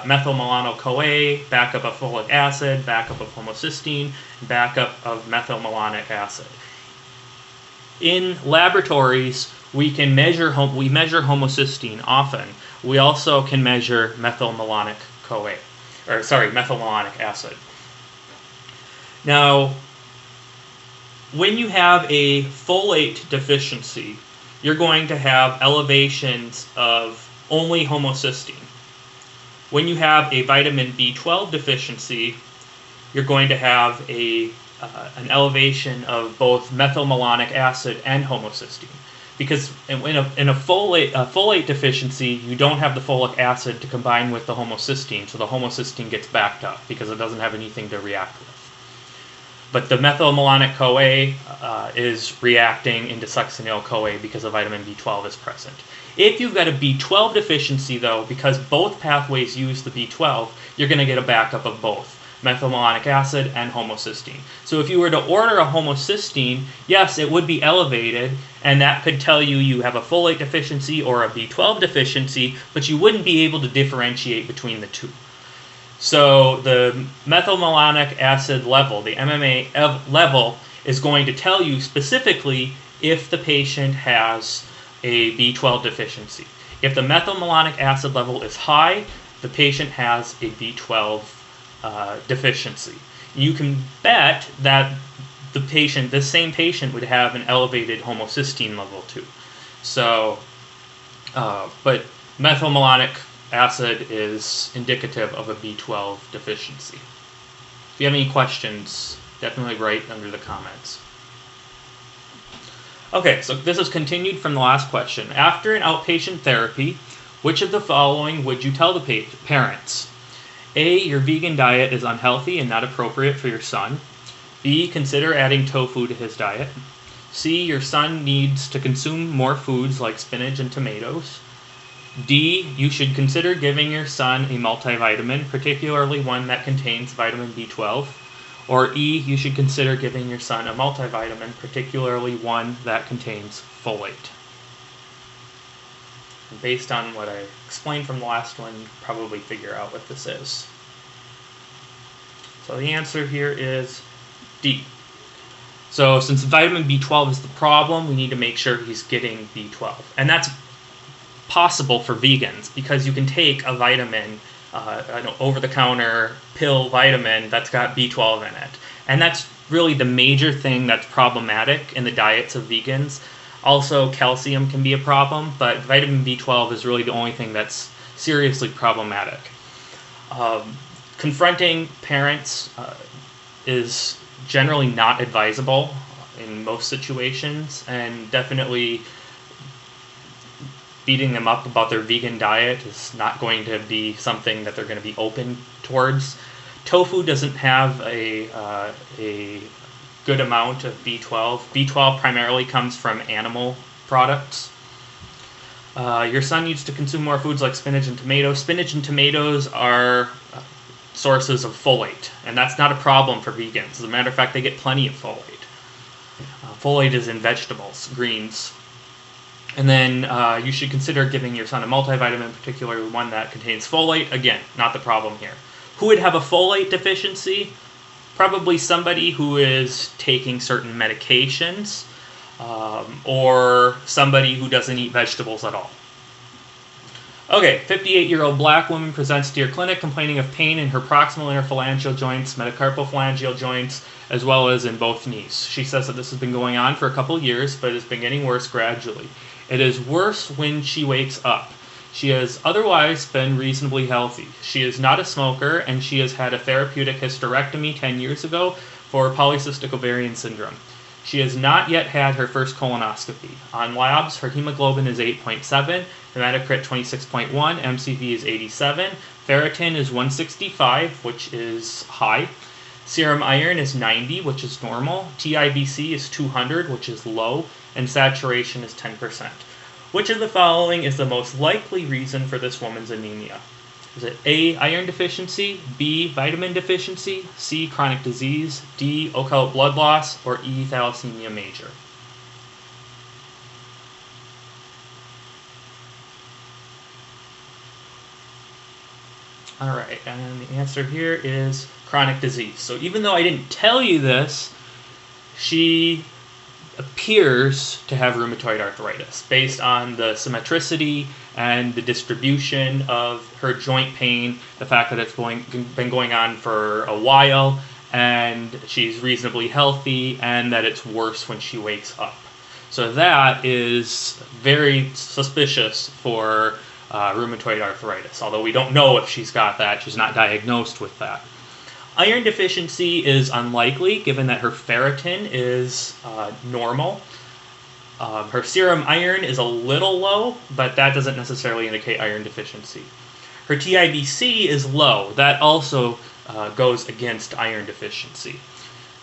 methylmalonyl-CoA, backup of folic acid, backup of homocysteine, backup of methylmalonic acid. In laboratories, we measure homocysteine often. We also can measure methylmalonic-CoA. methylmalonic acid. Now, when you have a folate deficiency, you're going to have elevations of only homocysteine. When you have a vitamin B12 deficiency, you're going to have an elevation of both methylmalonic acid and homocysteine. Because in a folate deficiency, you don't have the folic acid to combine with the homocysteine, so the homocysteine gets backed up because it doesn't have anything to react with. But the methylmalonic-CoA is reacting into succinyl-CoA because the vitamin B12 is present. If you've got a B12 deficiency, though, because both pathways use the B12, you're going to get a backup of both methylmalonic acid and homocysteine. So if you were to order a homocysteine, yes, it would be elevated, and that could tell you have a folate deficiency or a B12 deficiency, but you wouldn't be able to differentiate between the two. So the methylmalonic acid level, the MMA level, is going to tell you specifically if the patient has a B12 deficiency. If the methylmalonic acid level is high, the patient has a B12 deficiency. You can bet that this same patient would have an elevated homocysteine level too. So, but methylmalonic acid is indicative of a B12 deficiency. If you have any questions, definitely write under the comments. Okay, so this is continued from the last question. After an outpatient therapy, which of the following would you tell the parents? A, your vegan diet is unhealthy and not appropriate for your son. B, consider adding tofu to his diet. C, your son needs to consume more foods like spinach and tomatoes. D, you should consider giving your son a multivitamin, particularly one that contains vitamin B12. Or E, you should consider giving your son a multivitamin, particularly one that contains folate. And based on what I explained from the last one, you can probably figure out what this is. So the answer here is D. So since vitamin B12 is the problem, we need to make sure he's getting B12. And that's possible for vegans because you can take a vitamin, an over-the-counter pill vitamin that's got B12 in it. And that's really the major thing that's problematic in the diets of vegans. Also, calcium can be a problem, but vitamin B12 is really the only thing that's seriously problematic. Confronting parents is generally not advisable in most situations, and definitely beating them up about their vegan diet is not going to be something that they're going to be open towards. Tofu doesn't have a good amount of B12. B12 primarily comes from animal products. Your son needs to consume more foods like spinach and tomatoes. Spinach and tomatoes are sources of folate, and that's not a problem for vegans. As a matter of fact, they get plenty of folate. Folate is in vegetables, greens. And then you should consider giving your son a multivitamin, particularly one that contains folate. Again, not the problem here. Who would have a folate deficiency? Probably somebody who is taking certain medications or somebody who doesn't eat vegetables at all. Okay, 58-year-old black woman presents to your clinic complaining of pain in her proximal interphalangeal joints, metacarpophalangeal joints, as well as in both knees. She says that this has been going on for a couple of years, but it's been getting worse gradually. It is worse when she wakes up. She has otherwise been reasonably healthy. She is not a smoker, and she has had a therapeutic hysterectomy 10 years ago for polycystic ovarian syndrome. She has not yet had her first colonoscopy. On labs, her hemoglobin is 8.7, hematocrit 26.1, MCV is 87, ferritin is 165, which is high, serum iron is 90, which is normal, TIBC is 200, which is low, and saturation is 10%. Which of the following is the most likely reason for this woman's anemia? Is it A, iron deficiency, B, vitamin deficiency, C, chronic disease, D, occult blood loss, or E, thalassemia major? Alright, and the answer here is chronic disease. So even though I didn't tell you this, she appears to have rheumatoid arthritis based on the symmetricity and the distribution of her joint pain, the fact that it's been going on for a while, and she's reasonably healthy, and that it's worse when she wakes up. So that is very suspicious for rheumatoid arthritis, although we don't know if she's got that. She's not diagnosed with that. Iron deficiency is unlikely, given that her ferritin is normal. Her serum iron is a little low, but that doesn't necessarily indicate iron deficiency. Her TIBC is low. That also goes against iron deficiency.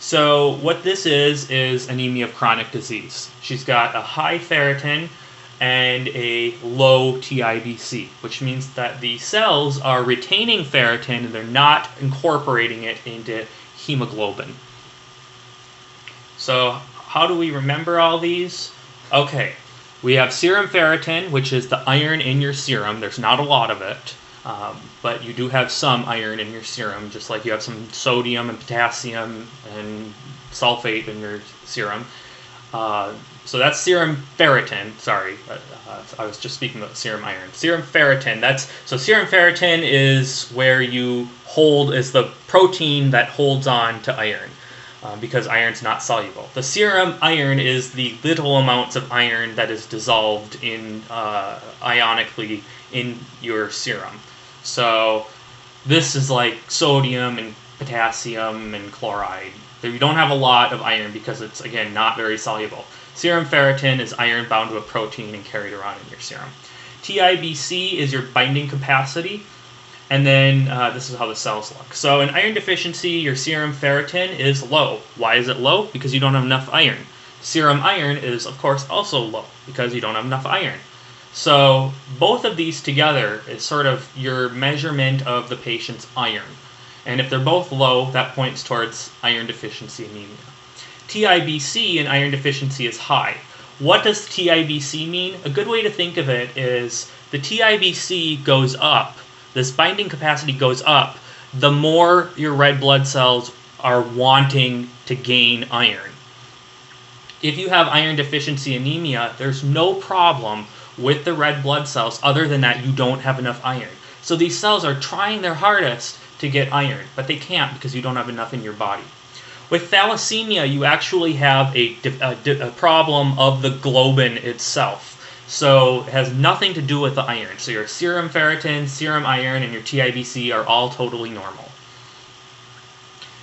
So what this is anemia of chronic disease. She's got a high ferritin and a low TIBC, which means that the cells are retaining ferritin and they're not incorporating it into hemoglobin. So how do we remember all these? Okay, we have serum ferritin, which is the iron in your serum. There's not a lot of it, but you do have some iron in your serum, just like you have some sodium and potassium and sulfate in your serum. So that's serum ferritin. Sorry, I was just speaking about serum iron. Serum ferritin. So serum ferritin is where is the protein that holds on to iron, because iron's not soluble. The serum iron is the little amounts of iron that is dissolved ionically in your serum. So this is like sodium and potassium and chloride. You don't have a lot of iron because it's, again, not very soluble. Serum ferritin is iron bound to a protein and carried around in your serum. TIBC is your binding capacity, and then this is how the cells look. So in iron deficiency, your serum ferritin is low. Why is it low? Because you don't have enough iron. Serum iron is, of course, also low because you don't have enough iron. So both of these together is sort of your measurement of the patient's iron. And if they're both low, that points towards iron deficiency anemia. TIBC in iron deficiency is high. What does TIBC mean? A good way to think of it is the TIBC goes up, this binding capacity goes up, the more your red blood cells are wanting to gain iron. If you have iron deficiency anemia, there's no problem with the red blood cells other than that you don't have enough iron. So these cells are trying their hardest to get iron, but they can't because you don't have enough in your body. With thalassemia, you actually have a problem of the globin itself. So it has nothing to do with the iron. So your serum ferritin, serum iron, and your TIBC are all totally normal.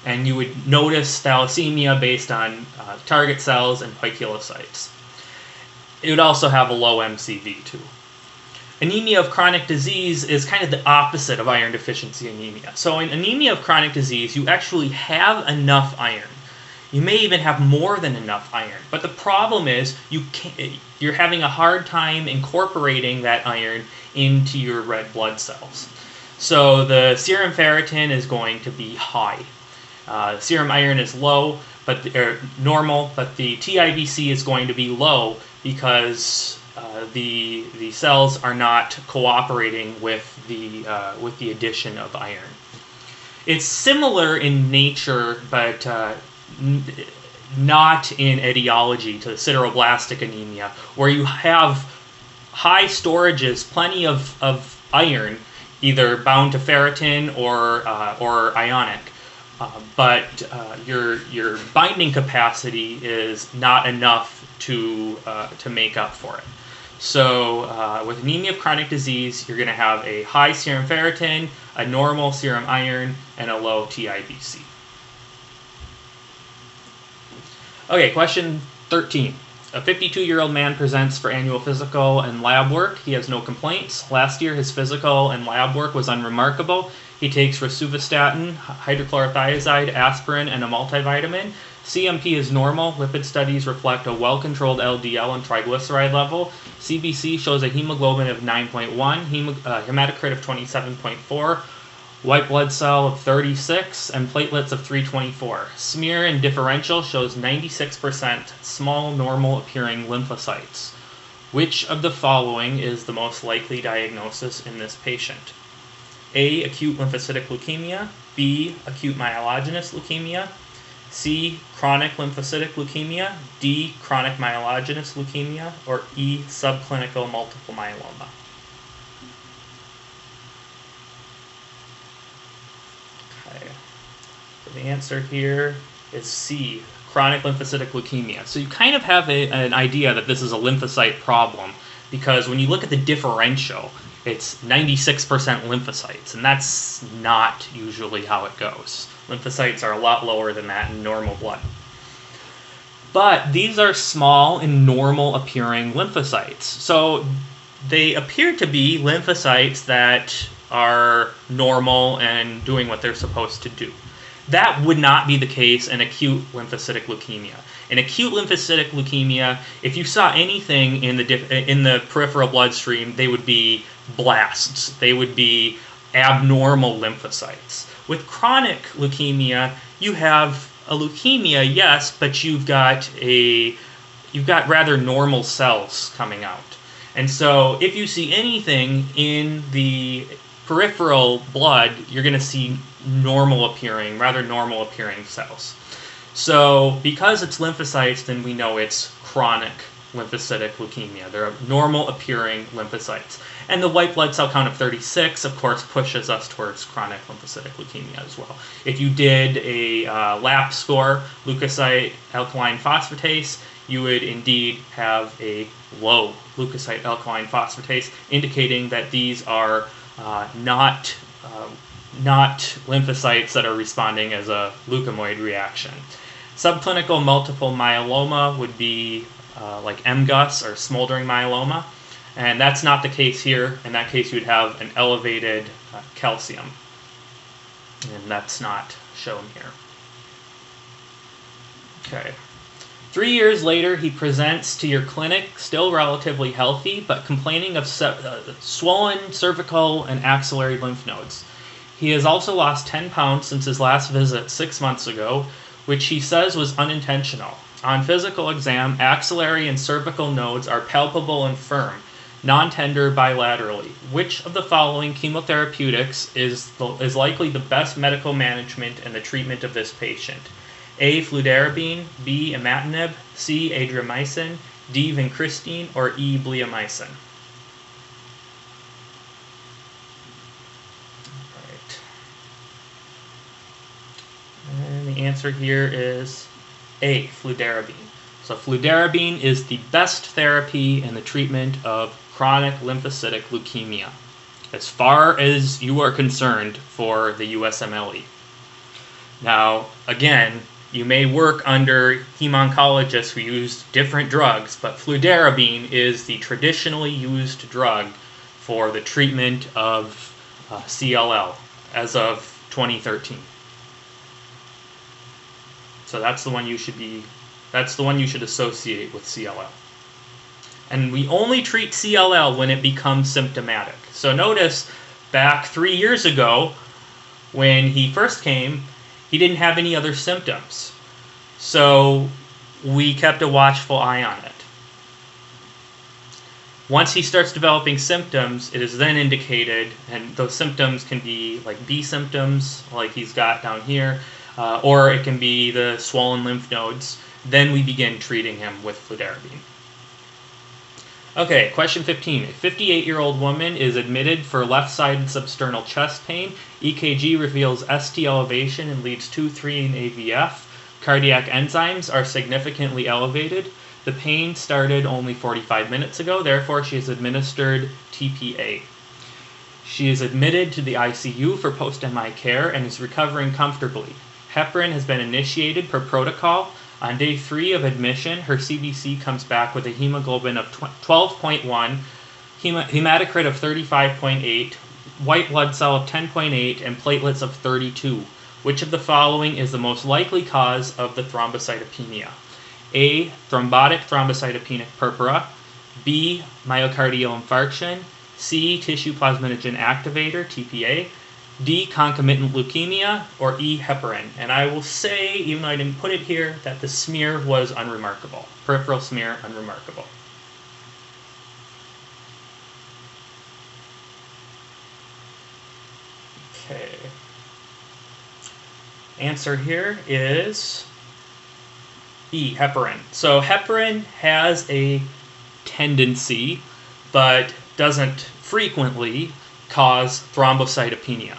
And you would notice thalassemia based on target cells and poikilocytes. It would also have a low MCV too. Anemia of chronic disease is kind of the opposite of iron deficiency anemia. So in anemia of chronic disease, you actually have enough iron. You may even have more than enough iron. But the problem is you're having a hard time incorporating that iron into your red blood cells. So the serum ferritin is going to be high. Serum iron is low, normal, but the TIBC is going to be low because the cells are not cooperating with the addition of iron. It's similar in nature, but not in etiology to sideroblastic anemia, where you have high storages, plenty of iron, either bound to ferritin or ionic. But your binding capacity is not enough to make up for it. So with anemia of chronic disease, you're going to have a high serum ferritin, a normal serum iron, and a low TIBC. Okay, question 13. A 52-year-old man presents for annual physical and lab work. He has no complaints. Last year, his physical and lab work was unremarkable. He takes rosuvastatin, hydrochlorothiazide, aspirin, and a multivitamin. CMP is normal. Lipid studies reflect a well-controlled LDL and triglyceride level. CBC shows a hemoglobin of 9.1, hematocrit of 27.4, white blood cell of 36, and platelets of 324. Smear and differential shows 96% small, normal-appearing lymphocytes. Which of the following is the most likely diagnosis in this patient? A. Acute lymphocytic leukemia. B. Acute myelogenous leukemia. C. Chronic lymphocytic leukemia. D. Chronic myelogenous leukemia. Or E. Subclinical multiple myeloma. The answer here is C, chronic lymphocytic leukemia. So you kind of have an idea that this is a lymphocyte problem, because when you look at the differential, it's 96% lymphocytes, and that's not usually how it goes. Lymphocytes are a lot lower than that in normal blood. But these are small and normal appearing lymphocytes. So they appear to be lymphocytes that are normal and doing what they're supposed to do. That would not be the case in acute lymphocytic leukemia. In acute lymphocytic leukemia, if you saw anything in the peripheral bloodstream, they would be blasts. They would be abnormal lymphocytes. With chronic leukemia, you have a leukemia, yes, but you've got rather normal cells coming out. And so if you see anything in the peripheral blood, you're going to see rather normal appearing cells. So because it's lymphocytes, then we know it's chronic lymphocytic leukemia. They're normal appearing lymphocytes. And the white blood cell count of 36, of course, pushes us towards chronic lymphocytic leukemia as well. If you did a LAP score, leukocyte alkaline phosphatase, you would indeed have a low leukocyte alkaline phosphatase, indicating that these are not lymphocytes that are responding as a leukemoid reaction. Subclinical multiple myeloma would be like MGUS or smoldering myeloma, and that's not the case here. In that case, you'd have an elevated calcium, and that's not shown here. Okay. 3 years later, he presents to your clinic, still relatively healthy, but complaining of swollen cervical and axillary lymph nodes. He has also lost 10 pounds since his last visit 6 months ago, which he says was unintentional. On physical exam, axillary and cervical nodes are palpable and firm, non-tender bilaterally. Which of the following chemotherapeutics is likely the best medical management in the treatment of this patient? A, fludarabine, B, imatinib, C, adriamycin, D, vincristine, or E, bleomycin? Right. And the answer here is A, fludarabine. So fludarabine is the best therapy in the treatment of chronic lymphocytic leukemia, as far as you are concerned for the USMLE. Now, again, you may work under hem-oncologists who use different drugs, but fludarabine is the traditionally used drug for the treatment of CLL as of 2013. So that's the one you should associate with CLL. And we only treat CLL when it becomes symptomatic. So notice back 3 years ago when he first came, he didn't have any other symptoms. So we kept a watchful eye on it. Once he starts developing symptoms, it is then indicated, and those symptoms can be like B symptoms, like he's got down here, or it can be the swollen lymph nodes. Then we begin treating him with fludarabine. Okay, question 15. A 58-year-old woman is admitted for left-sided substernal chest pain. EKG reveals ST elevation and leads to 3 in AVF. Cardiac enzymes are significantly elevated. The pain started only 45 minutes ago, therefore she is administered TPA. She is admitted to the ICU for post-MI care and is recovering comfortably. Heparin has been initiated per protocol. On day 3 of admission, her CBC comes back with a hemoglobin of 12.1, hematocrit of 35.8, white blood cell of 10.8, and platelets of 32. Which of the following is the most likely cause of the thrombocytopenia? A, thrombotic thrombocytopenic purpura, B, myocardial infarction, C, tissue plasminogen activator, TPA, D, concomitant leukemia, or E, heparin. And I will say, even though I didn't put it here, that the smear was unremarkable. Peripheral smear, unremarkable. Okay. Answer here is E, heparin. So heparin has a tendency, but doesn't frequently cause thrombocytopenia.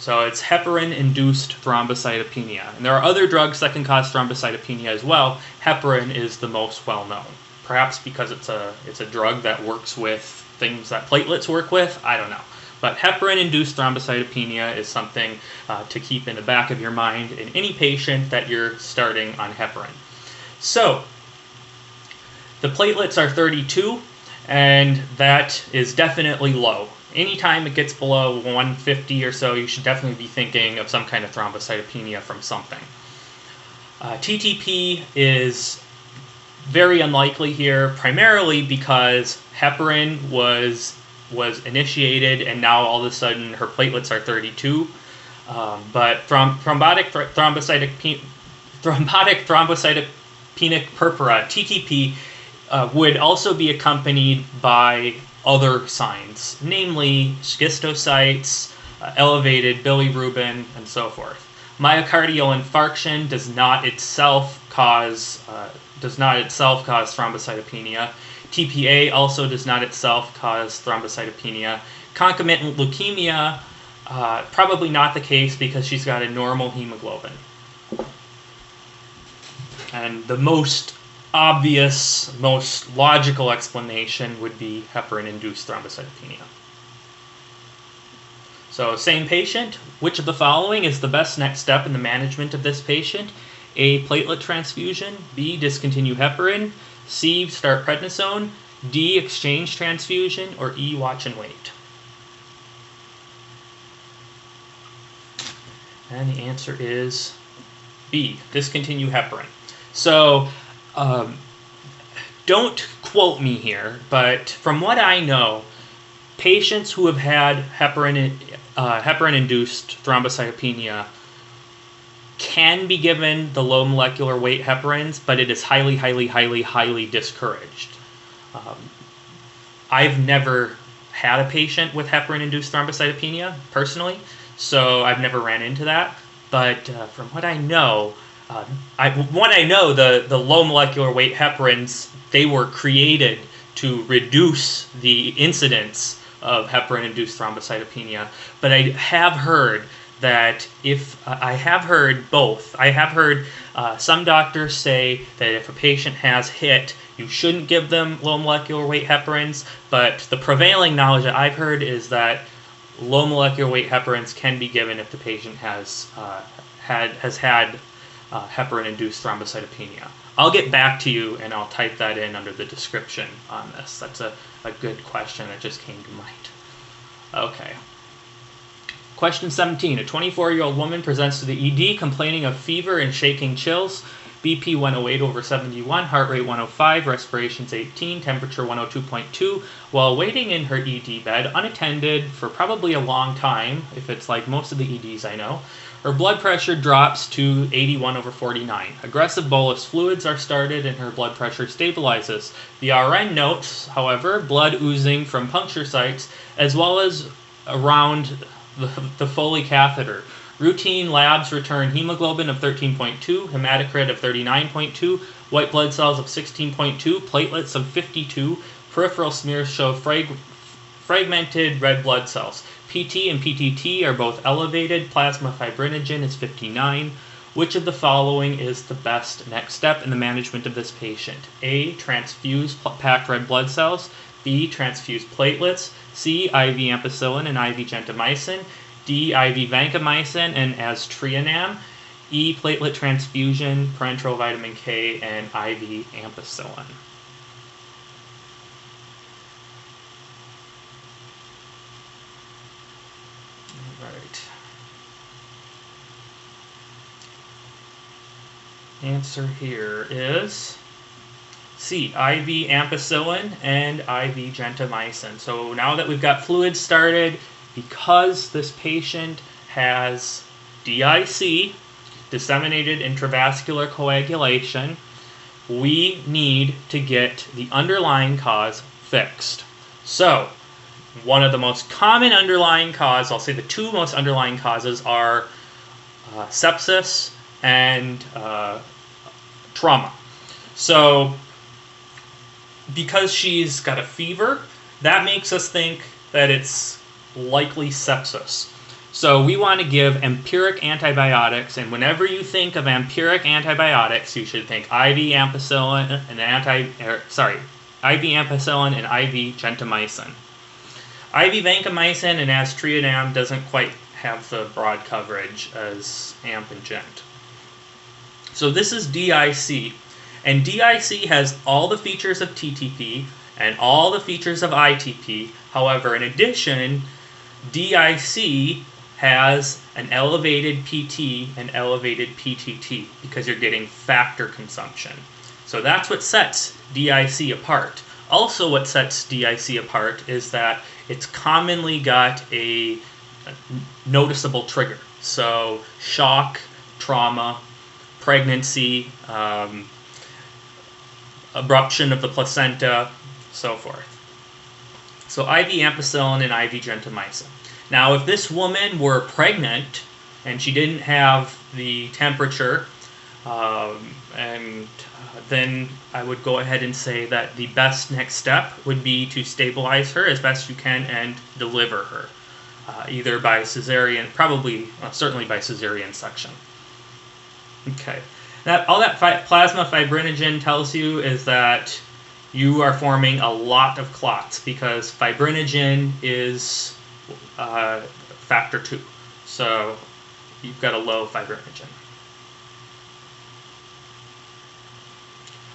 So it's heparin-induced thrombocytopenia. And there are other drugs that can cause thrombocytopenia as well. Heparin is the most well-known. Perhaps because it's a drug that works with things that platelets work with. I don't know. But heparin-induced thrombocytopenia is something to keep in the back of your mind in any patient that you're starting on heparin. So the platelets are 32, and that is definitely low. Anytime it gets below 150 or so, you should definitely be thinking of some kind of thrombocytopenia from something. TTP is very unlikely here, primarily because heparin was initiated, and now all of a sudden her platelets are 32. But thrombotic thrombocytopenic purpura, TTP, would also be accompanied by other signs, namely schistocytes, elevated bilirubin, and so forth. Myocardial infarction does not itself cause thrombocytopenia. TPA also does not itself cause thrombocytopenia. Concomitant leukemia, probably not the case because she's got a normal hemoglobin. And the most obvious, most logical explanation would be heparin-induced thrombocytopenia. So, same patient. Which of the following is the best next step in the management of this patient? A, platelet transfusion. B, discontinue heparin. C, start prednisone. D, exchange transfusion. Or E, watch and wait. And the answer is B, discontinue heparin. So, don't quote me here, but from what I know, patients who have had heparin-induced thrombocytopenia can be given the low molecular weight heparins, but it is highly, highly, highly, highly discouraged. I've never had a patient with heparin-induced thrombocytopenia, personally, so I've never ran into that. But from what I know, the low molecular weight heparins, they were created to reduce the incidence of heparin-induced thrombocytopenia. But I have heard that both. I have heard some doctors say that if a patient has HIT, you shouldn't give them low molecular weight heparins, but the prevailing knowledge that I've heard is that low molecular weight heparins can be given if the patient has had heparin-induced thrombocytopenia. I'll get back to you and I'll type that in under the description on this. That's a good question that just came to mind. Okay. Question 17. A 24-year-old woman presents to the ED complaining of fever and shaking chills, BP 108/71, heart rate 105, respirations 18, temperature 102.2, while waiting in her ED bed unattended for probably a long time, if it's like most of the EDs I know. Her blood pressure drops to 81/49. Aggressive bolus fluids are started and her blood pressure stabilizes. The RN notes, however, blood oozing from puncture sites as well as around the Foley catheter. Routine labs return hemoglobin of 13.2, hematocrit of 39.2, white blood cells of 16.2, platelets of 52, peripheral smears show fragmented red blood cells. PT and PTT are both elevated. Plasma fibrinogen is 59. Which of the following is the best next step in the management of this patient? A, transfuse packed red blood cells. B, transfuse platelets. C, IV ampicillin and IV gentamicin. D, IV vancomycin and aztreonam. E, platelet transfusion, parenteral vitamin K, and IV ampicillin. Right. Answer here is C, IV ampicillin and IV gentamicin. So now that we've got fluids started, because this patient has DIC, disseminated intravascular coagulation, we need to get the underlying cause fixed. So, one of the most common underlying causes, I'll say the two most underlying causes are sepsis and trauma. So, because she's got a fever, that makes us think that it's likely sepsis. So we want to give empiric antibiotics, and whenever you think of empiric antibiotics, you should think IV ampicillin and IV ampicillin and IV gentamicin. IV vancomycin and aztreonam doesn't quite have the broad coverage as amp and gent. So this is DIC, and DIC has all the features of TTP and all the features of ITP. However, in addition, DIC has an elevated PT and elevated PTT because you're getting factor consumption. So that's what sets DIC apart. Also, what sets DIC apart is that it's commonly got a noticeable trigger. So shock, trauma, pregnancy, abruption of the placenta, so forth. So IV ampicillin and IV gentamicin. Now, if this woman were pregnant and she didn't have the temperature, then I would go ahead and say that the best next step would be to stabilize her as best you can and deliver her, either by cesarean, certainly by cesarean section. Okay. All that plasma fibrinogen tells you is that you are forming a lot of clots because fibrinogen is factor 2. So you've got a low fibrinogen.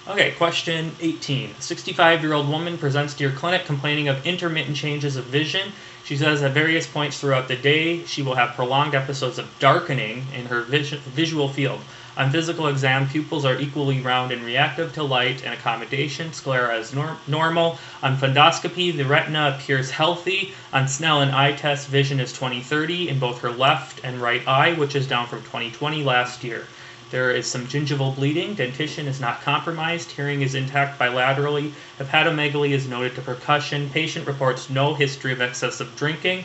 Okay, question 18. A 65-year-old woman presents to your clinic complaining of intermittent changes of vision. She says at various points throughout the day she will have prolonged episodes of darkening in her visual field. On physical exam, pupils are equally round and reactive to light and accommodation. Sclera is normal. On fundoscopy, the retina appears healthy. On Snellen eye test, vision is 20/30 in both her left and right eye, which is down from 20/20 last year. There is some gingival bleeding. Dentition is not compromised. Hearing is intact bilaterally. Hepatomegaly is noted to percussion. Patient reports no history of excessive drinking.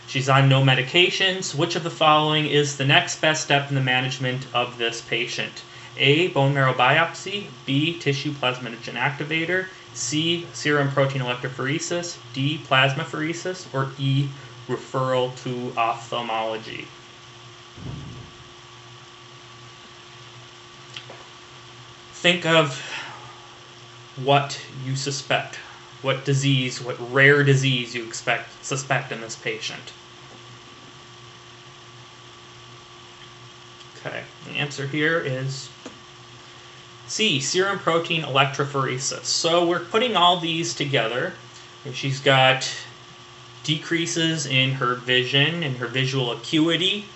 She's on no medications. Which of the following is the next best step in the management of this patient? A, bone marrow biopsy. B, tissue plasminogen activator. C, serum protein electrophoresis. D, plasmapheresis. Or E, referral to ophthalmology. Think of what you suspect. What disease, what rare disease you suspect in this patient. Okay, the answer here is C, serum protein electrophoresis. So we're putting all these together. She's got decreases in her vision and her visual acuity,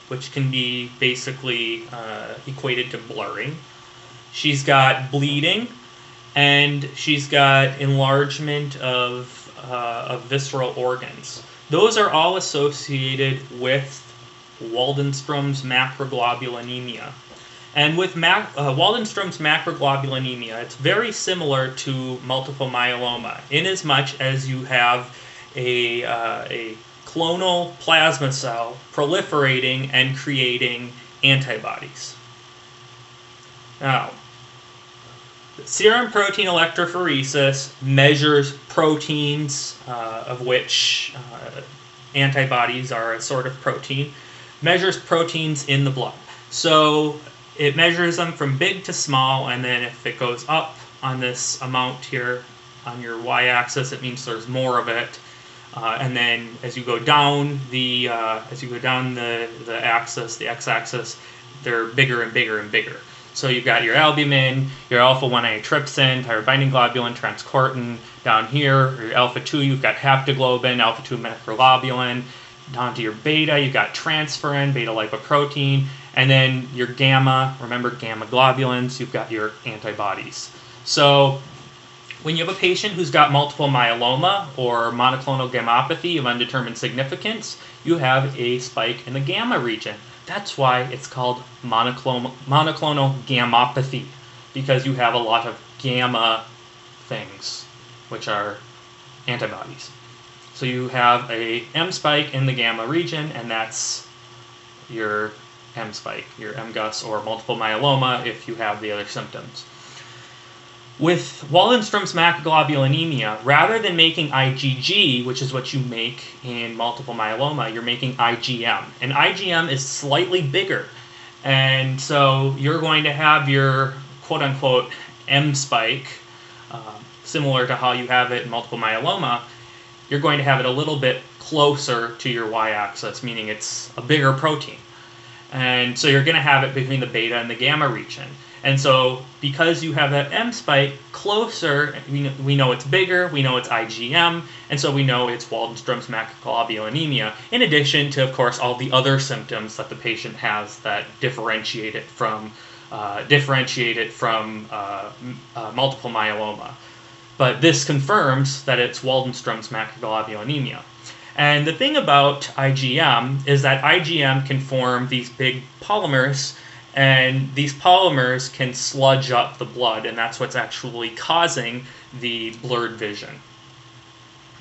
which can be basically equated to blurring. She's got bleeding, and she's got enlargement of visceral organs. Those are all associated with Waldenstrom's macroglobulinemia. And with Waldenstrom's macroglobulinemia, it's very similar to multiple myeloma, inasmuch as you have a clonal plasma cell proliferating and creating antibodies. Now, serum protein electrophoresis measures proteins, of which antibodies are a sort of protein, measures proteins in the blood. So it measures them from big to small, and then if it goes up on this amount here on your y-axis, it means there's more of it. And then as you go down the axis, the x-axis, they're bigger and bigger and bigger. So you've got your albumin, your alpha-1 antitrypsin, tyrosine globulin, transcortin. Down here, your alpha-2, you've got haptoglobin, alpha-2 methylglobulin. Down to your beta, you've got transferrin, beta-lipoprotein. And then your gamma, remember gamma globulins, you've got your antibodies. So when you have a patient who's got multiple myeloma or monoclonal gammopathy of undetermined significance, you have a spike in the gamma region. That's why it's called monoclonal gammopathy, because you have a lot of gamma things, which are antibodies. So you have a M spike in the gamma region, and that's your M spike, your MGUS, or multiple myeloma if you have the other symptoms. With Waldenstrom's macroglobulinemia, rather than making IgG, which is what you make in multiple myeloma, you're making IgM. And IgM is slightly bigger. And so you're going to have your quote-unquote M spike, similar to how you have it in multiple myeloma. You're going to have it a little bit closer to your y-axis, meaning it's a bigger protein. And so you're going to have it between the beta and the gamma region. And so because you have that M spike closer, we know it's bigger, we know it's IgM, and so we know it's Waldenstrom's macroglobulinemia, in addition to, of course, all the other symptoms that the patient has that differentiate it from multiple myeloma. But this confirms that it's Waldenstrom's macroglobulinemia. And the thing about IgM is that IgM can form these big polymers, and these polymers can sludge up the blood, and that's what's actually causing the blurred vision.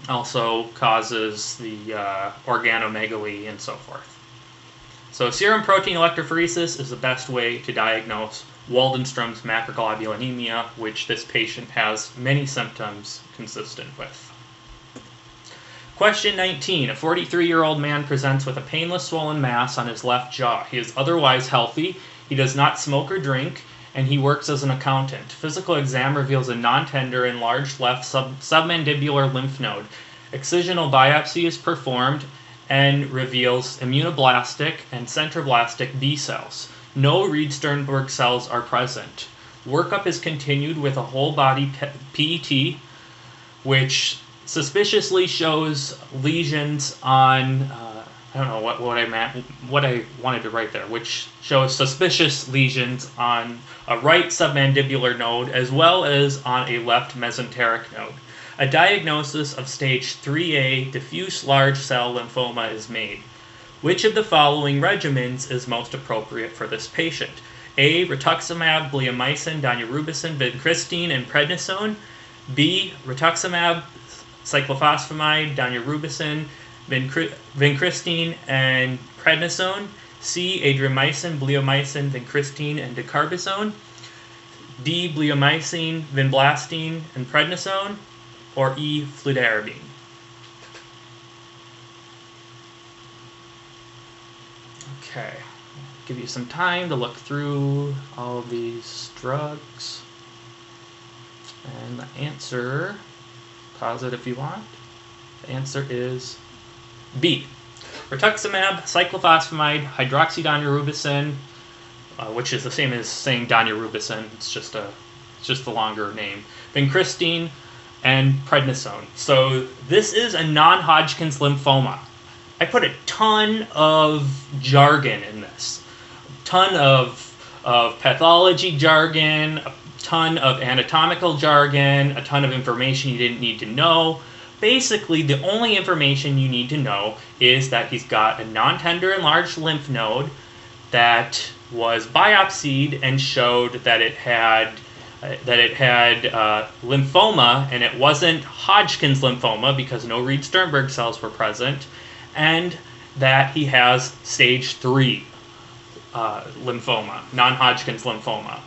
Also causes the organomegaly and so forth. So serum protein electrophoresis is the best way to diagnose Waldenstrom's macroglobulinemia, which this patient has many symptoms consistent with. Question 19. A 43-year-old man presents with a painless swollen mass on his left jaw. He is otherwise healthy. He does not smoke or drink, and he works as an accountant. Physical exam reveals a non-tender enlarged left submandibular lymph node. Excisional biopsy is performed and reveals immunoblastic and centroblastic B cells. No Reed-Sternberg cells are present. Workup is continued with a whole body PET, which suspiciously shows lesions on, I don't know what I wanted to write there, which shows suspicious lesions on a right submandibular node as well as on a left mesenteric node. A diagnosis of stage 3A diffuse large cell lymphoma is made. Which of the following regimens is most appropriate for this patient? A. Rituximab, bleomycin, daunorubicin, vincristine, and prednisone. B. Rituximab, cyclophosphamide, daunorubicin, vincristine, and prednisone. C. Adriamycin, bleomycin, vincristine, and dacarbazone. D. Bleomycin, vinblastine, and prednisone. Or E. Fludarabine. Okay, give you some time to look through all of these drugs. And the answer, pause it if you want, the answer is B. Rituximab, cyclophosphamide, hydroxydaunorubicin, which is the same as saying daunorubicin, it's just a longer name, vincristine, and prednisone. So this is a non-Hodgkin's lymphoma. I put a ton of jargon in this. A ton of pathology jargon, a ton of anatomical jargon, a ton of information you didn't need to know. Basically, the only information you need to know is that he's got a non-tender enlarged lymph node that was biopsied and showed that it had lymphoma, and it wasn't Hodgkin's lymphoma because no Reed-Sternberg cells were present, and that he has stage 3 lymphoma, non-Hodgkin's lymphoma.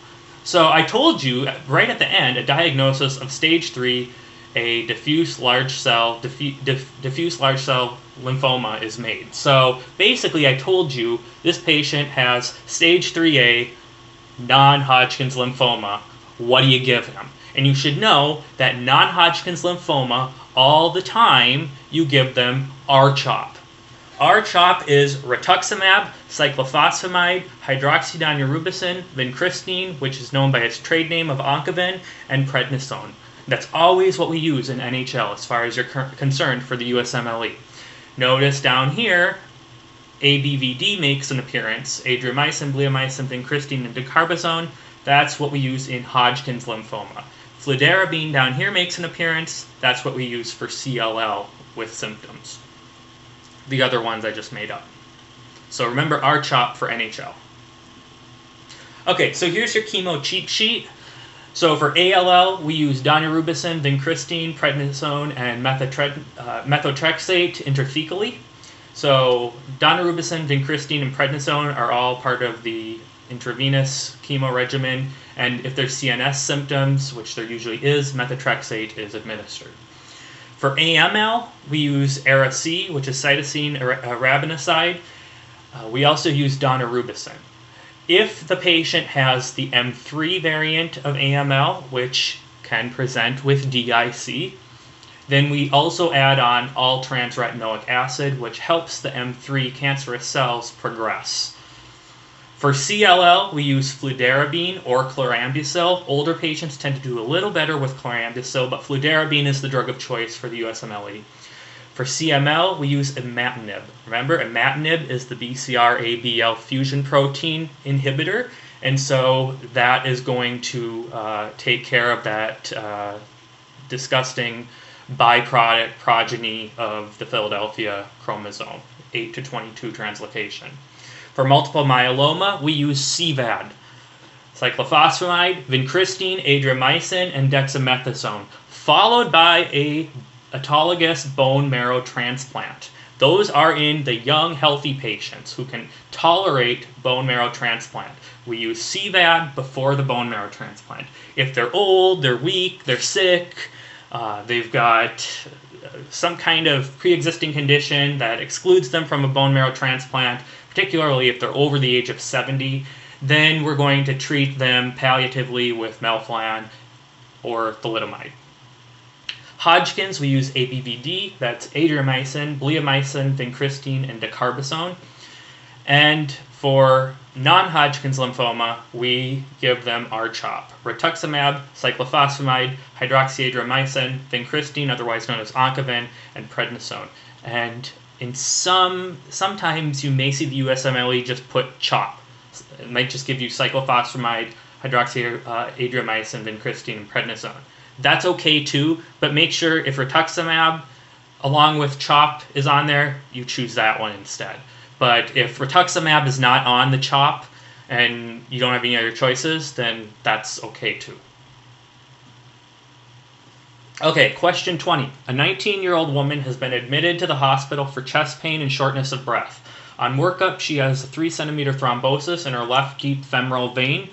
So I told you right at the end, a diagnosis of stage 3, a diffuse large cell lymphoma is made. So basically I told you this patient has stage 3A non-Hodgkin's lymphoma. What do you give him? And you should know that non-Hodgkin's lymphoma, all the time, you give them R-CHOP. R-CHOP is rituximab, cyclophosphamide, hydroxydaunorubicin, vincristine, which is known by its trade name of Oncovin, and prednisone. That's always what we use in NHL as far as you're concerned for the USMLE. Notice down here, ABVD makes an appearance. Adriamycin, bleomycin, vincristine, and dacarbazone. That's what we use in Hodgkin's lymphoma. Fludarabine down here makes an appearance. That's what we use for CLL with symptoms. The other ones I just made up. So remember R-CHOP for NHL. Okay, so here's your chemo cheat sheet. So for ALL, we use daunorubicin, vincristine, prednisone, and methotrexate intrathecally. So daunorubicin, vincristine, and prednisone are all part of the intravenous chemo regimen, And if there's CNS symptoms, which there usually is, methotrexate is administered. For AML, we use Ara-C, which is cytosine arabinoside. We also use daunorubicin. If the patient has the M3 variant of AML, which can present with DIC, then we also add on all-trans-retinoic acid, which helps the M3 cancerous cells progress. For CLL, we use fludarabine or chlorambucil. Older patients tend to do a little better with chlorambucil, but fludarabine is the drug of choice for the USMLE. For CML, we use imatinib. Remember, imatinib is the BCR-ABL fusion protein inhibitor, and so that is going to take care of that disgusting byproduct progeny of the Philadelphia chromosome, 8 to 22 translocation. For multiple myeloma, we use CVAD, cyclophosphamide, vincristine, adriamycin, and dexamethasone, followed by a autologous bone marrow transplant. Those are in the young, healthy patients who can tolerate bone marrow transplant. We use CVAD before the bone marrow transplant. If they're old, they're weak, they're sick, they've got some kind of pre-existing condition that excludes them from a bone marrow transplant, particularly if they're over the age of 70, then we're going to treat them palliatively with melphalan or thalidomide. Hodgkin's, we use ABVD, that's adriamycin, bleomycin, vincristine, and dacarbazone. And for non-Hodgkin's lymphoma, we give them R-CHOP, rituximab, cyclophosphamide, hydroxyadriamycin, vincristine, otherwise known as Oncovin, and prednisone. And sometimes you may see the USMLE just put CHOP. It might just give you cyclophosphamide, hydroxyadriamycin, vincristine, and prednisone. That's okay too, but make sure if rituximab along with CHOP is on there, you choose that one instead. But if rituximab is not on the CHOP and you don't have any other choices, then that's okay too. Okay, question 20. A 19-year-old woman has been admitted to the hospital for chest pain and shortness of breath. On workup, she has a 3-centimeter thrombosis in her left deep femoral vein.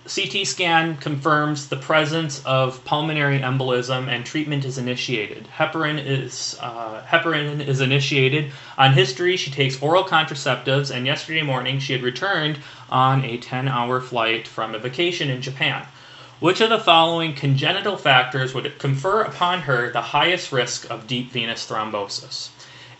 CT scan confirms the presence of pulmonary embolism and treatment is initiated. Heparin is initiated. On history, she takes oral contraceptives, and yesterday morning she had returned on a 10-hour flight from a vacation in Japan. Which of the following congenital factors would confer upon her the highest risk of deep venous thrombosis?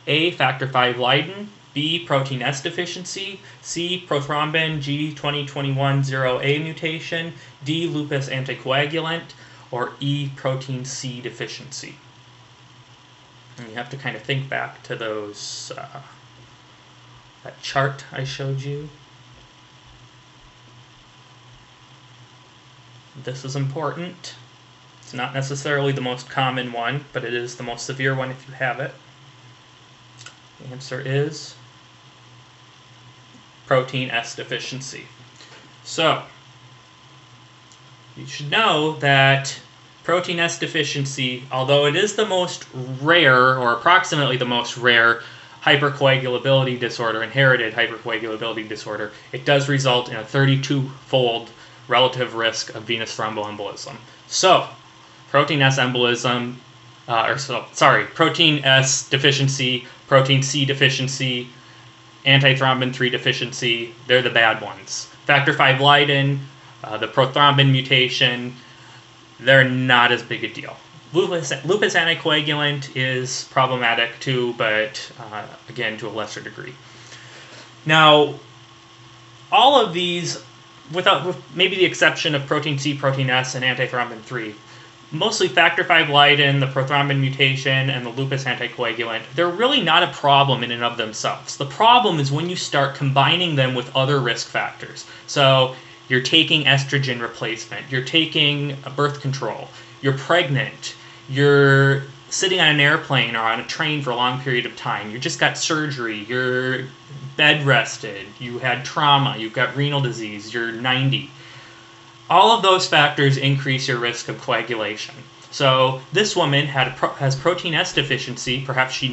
A. Factor V Leiden. B. Protein S deficiency. C. Prothrombin G2021-0A mutation. D. Lupus anticoagulant. Or E. Protein C deficiency. And you have to kind of think back to those that chart I showed you. This is important. It's not necessarily the most common one, but it is the most severe one if you have it. The answer is protein S deficiency. So, you should know that protein S deficiency, although it is the most rare, or approximately the most rare, hypercoagulability disorder, inherited hypercoagulability disorder, it does result in a 32-fold relative risk of venous thromboembolism. So, protein S embolism, protein S deficiency, protein C deficiency, antithrombin 3 deficiency, they're the bad ones. Factor V Leiden, the prothrombin mutation, they're not as big a deal. Lupus anticoagulant is problematic too, but again, to a lesser degree. Now, all of these, with maybe the exception of protein C, protein S, and antithrombin 3, mostly Factor V Leiden, the prothrombin mutation, and the lupus anticoagulant, they're really not a problem in and of themselves. The problem is when you start combining them with other risk factors. So you're taking estrogen replacement, you're taking birth control, you're pregnant, you're sitting on an airplane or on a train for a long period of time, you just got surgery, you're bed rested, you had trauma, you've got renal disease, you're 90. All of those factors increase your risk of coagulation. So this woman has protein S deficiency. Perhaps she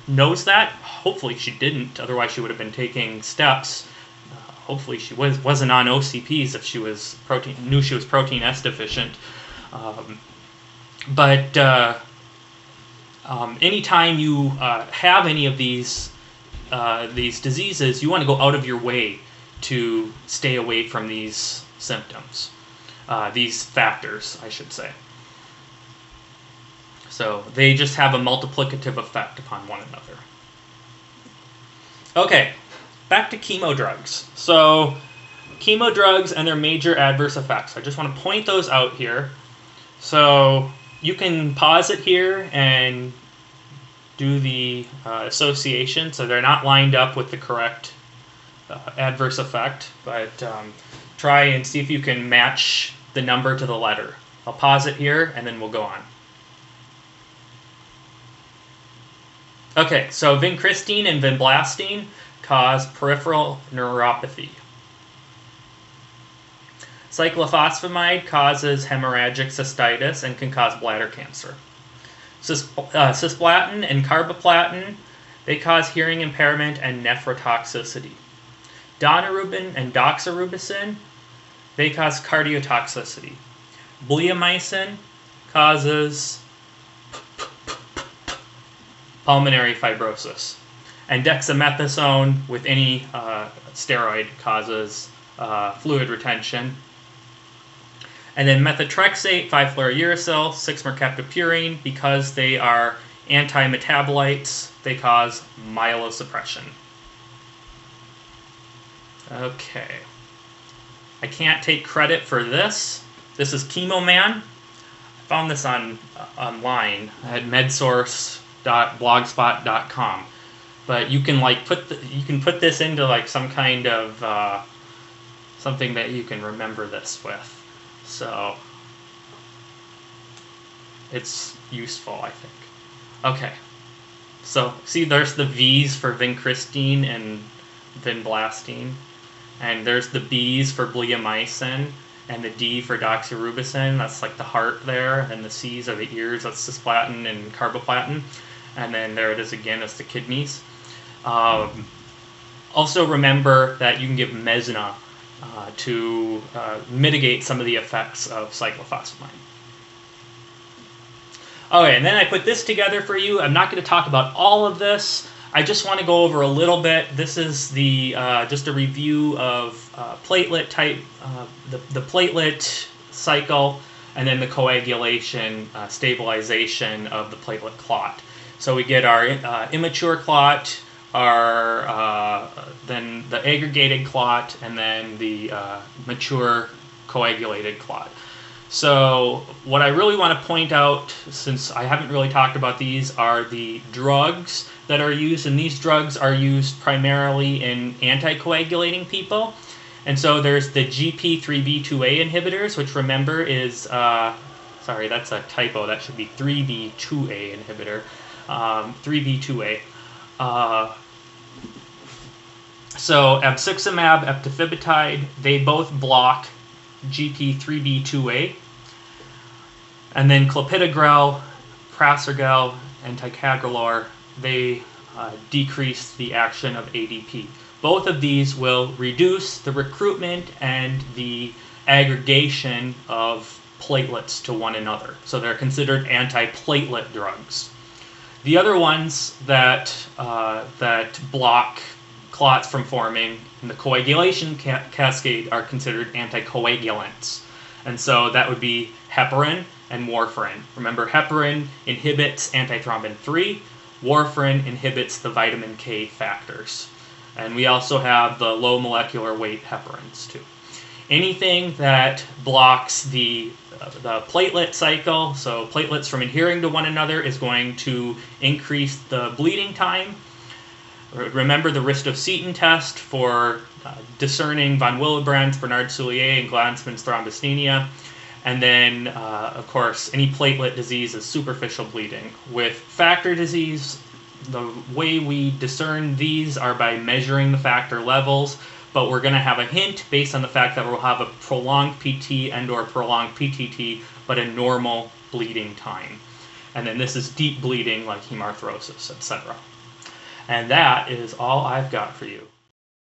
knows that. Hopefully she didn't. Otherwise she would have been taking steps, hopefully she wasn't on OCPs if she was knew she was protein S deficient. But anytime you have any of these diseases, you want to go out of your way to stay away from these symptoms, these factors, I should say. So they just have a multiplicative effect upon one another. Okay, back to chemo drugs. So chemo drugs and their major adverse effects. I just want to point those out here. So you can pause it here and do the association. So they're not lined up with the correct adverse effect, but try and see if you can match the number to the letter. I'll pause it here and then we'll go on. Okay, so vincristine and vinblastine cause peripheral neuropathy. Cyclophosphamide causes hemorrhagic cystitis and can cause bladder cancer. Cisplatin and carboplatin, they cause hearing impairment and nephrotoxicity. Daunorubin and doxorubicin, they cause cardiotoxicity. Bleomycin causes pulmonary fibrosis. And dexamethasone with any steroid causes fluid retention. And then methotrexate, 5-fluorouracil, 6-mercaptopurine, because they are anti-metabolites, they cause myelosuppression. Okay. I can't take credit for this. This is Chemo Man. I found this online at medsource.blogspot.com. But you can put this into like some kind of something that you can remember this with. So it's useful, I think. Okay. So see, there's the V's for vincristine and vinblastine, and there's the B's for bleomycin, and the D for doxorubicin. That's like the heart there, and the C's are the ears. That's cisplatin and carboplatin, and then there it is again. It's the kidneys. Also remember that you can give Mesna to mitigate some of the effects of cyclophosphamide. Okay, and then I put this together for you. I'm not going to talk about all of this. I just want to go over a little bit. This is the just a review of platelet type, the platelet cycle, and then the coagulation, stabilization of the platelet clot. So we get our immature clot, our then the aggregated clot, and then the mature coagulated clot. So what I really want to point out, since I haven't really talked about these, are the drugs that are used, and these drugs are used primarily in anticoagulating people. And so there's the GP3B2A inhibitors, which remember is, sorry, that's a typo, that should be 3B2A inhibitor, 3B2A. So abciximab, eptifibatide, they both block GP3B2A. And then clopidogrel, prasugrel, and ticagrelor, they decrease the action of ADP. Both of these will reduce the recruitment and the aggregation of platelets to one another. So they're considered antiplatelet drugs. The other ones that block clots from forming in the coagulation cascade are considered anticoagulants. And so that would be heparin and warfarin. Remember, heparin inhibits antithrombin 3, warfarin inhibits the vitamin K factors. And we also have the low molecular weight heparins too. Anything that blocks the platelet cycle, so platelets from adhering to one another, is going to increase the bleeding time. Remember the Risto-Seton test for discerning von Willebrand's, Bernard-Soulier, and Glanzmann's thrombasthenia. And then, of course, any platelet disease is superficial bleeding. With factor disease, the way we discern these are by measuring the factor levels, but we're going to have a hint based on the fact that we'll have a prolonged PT and or prolonged PTT, but a normal bleeding time. And then this is deep bleeding like hemarthrosis, etc. And that is all I've got for you.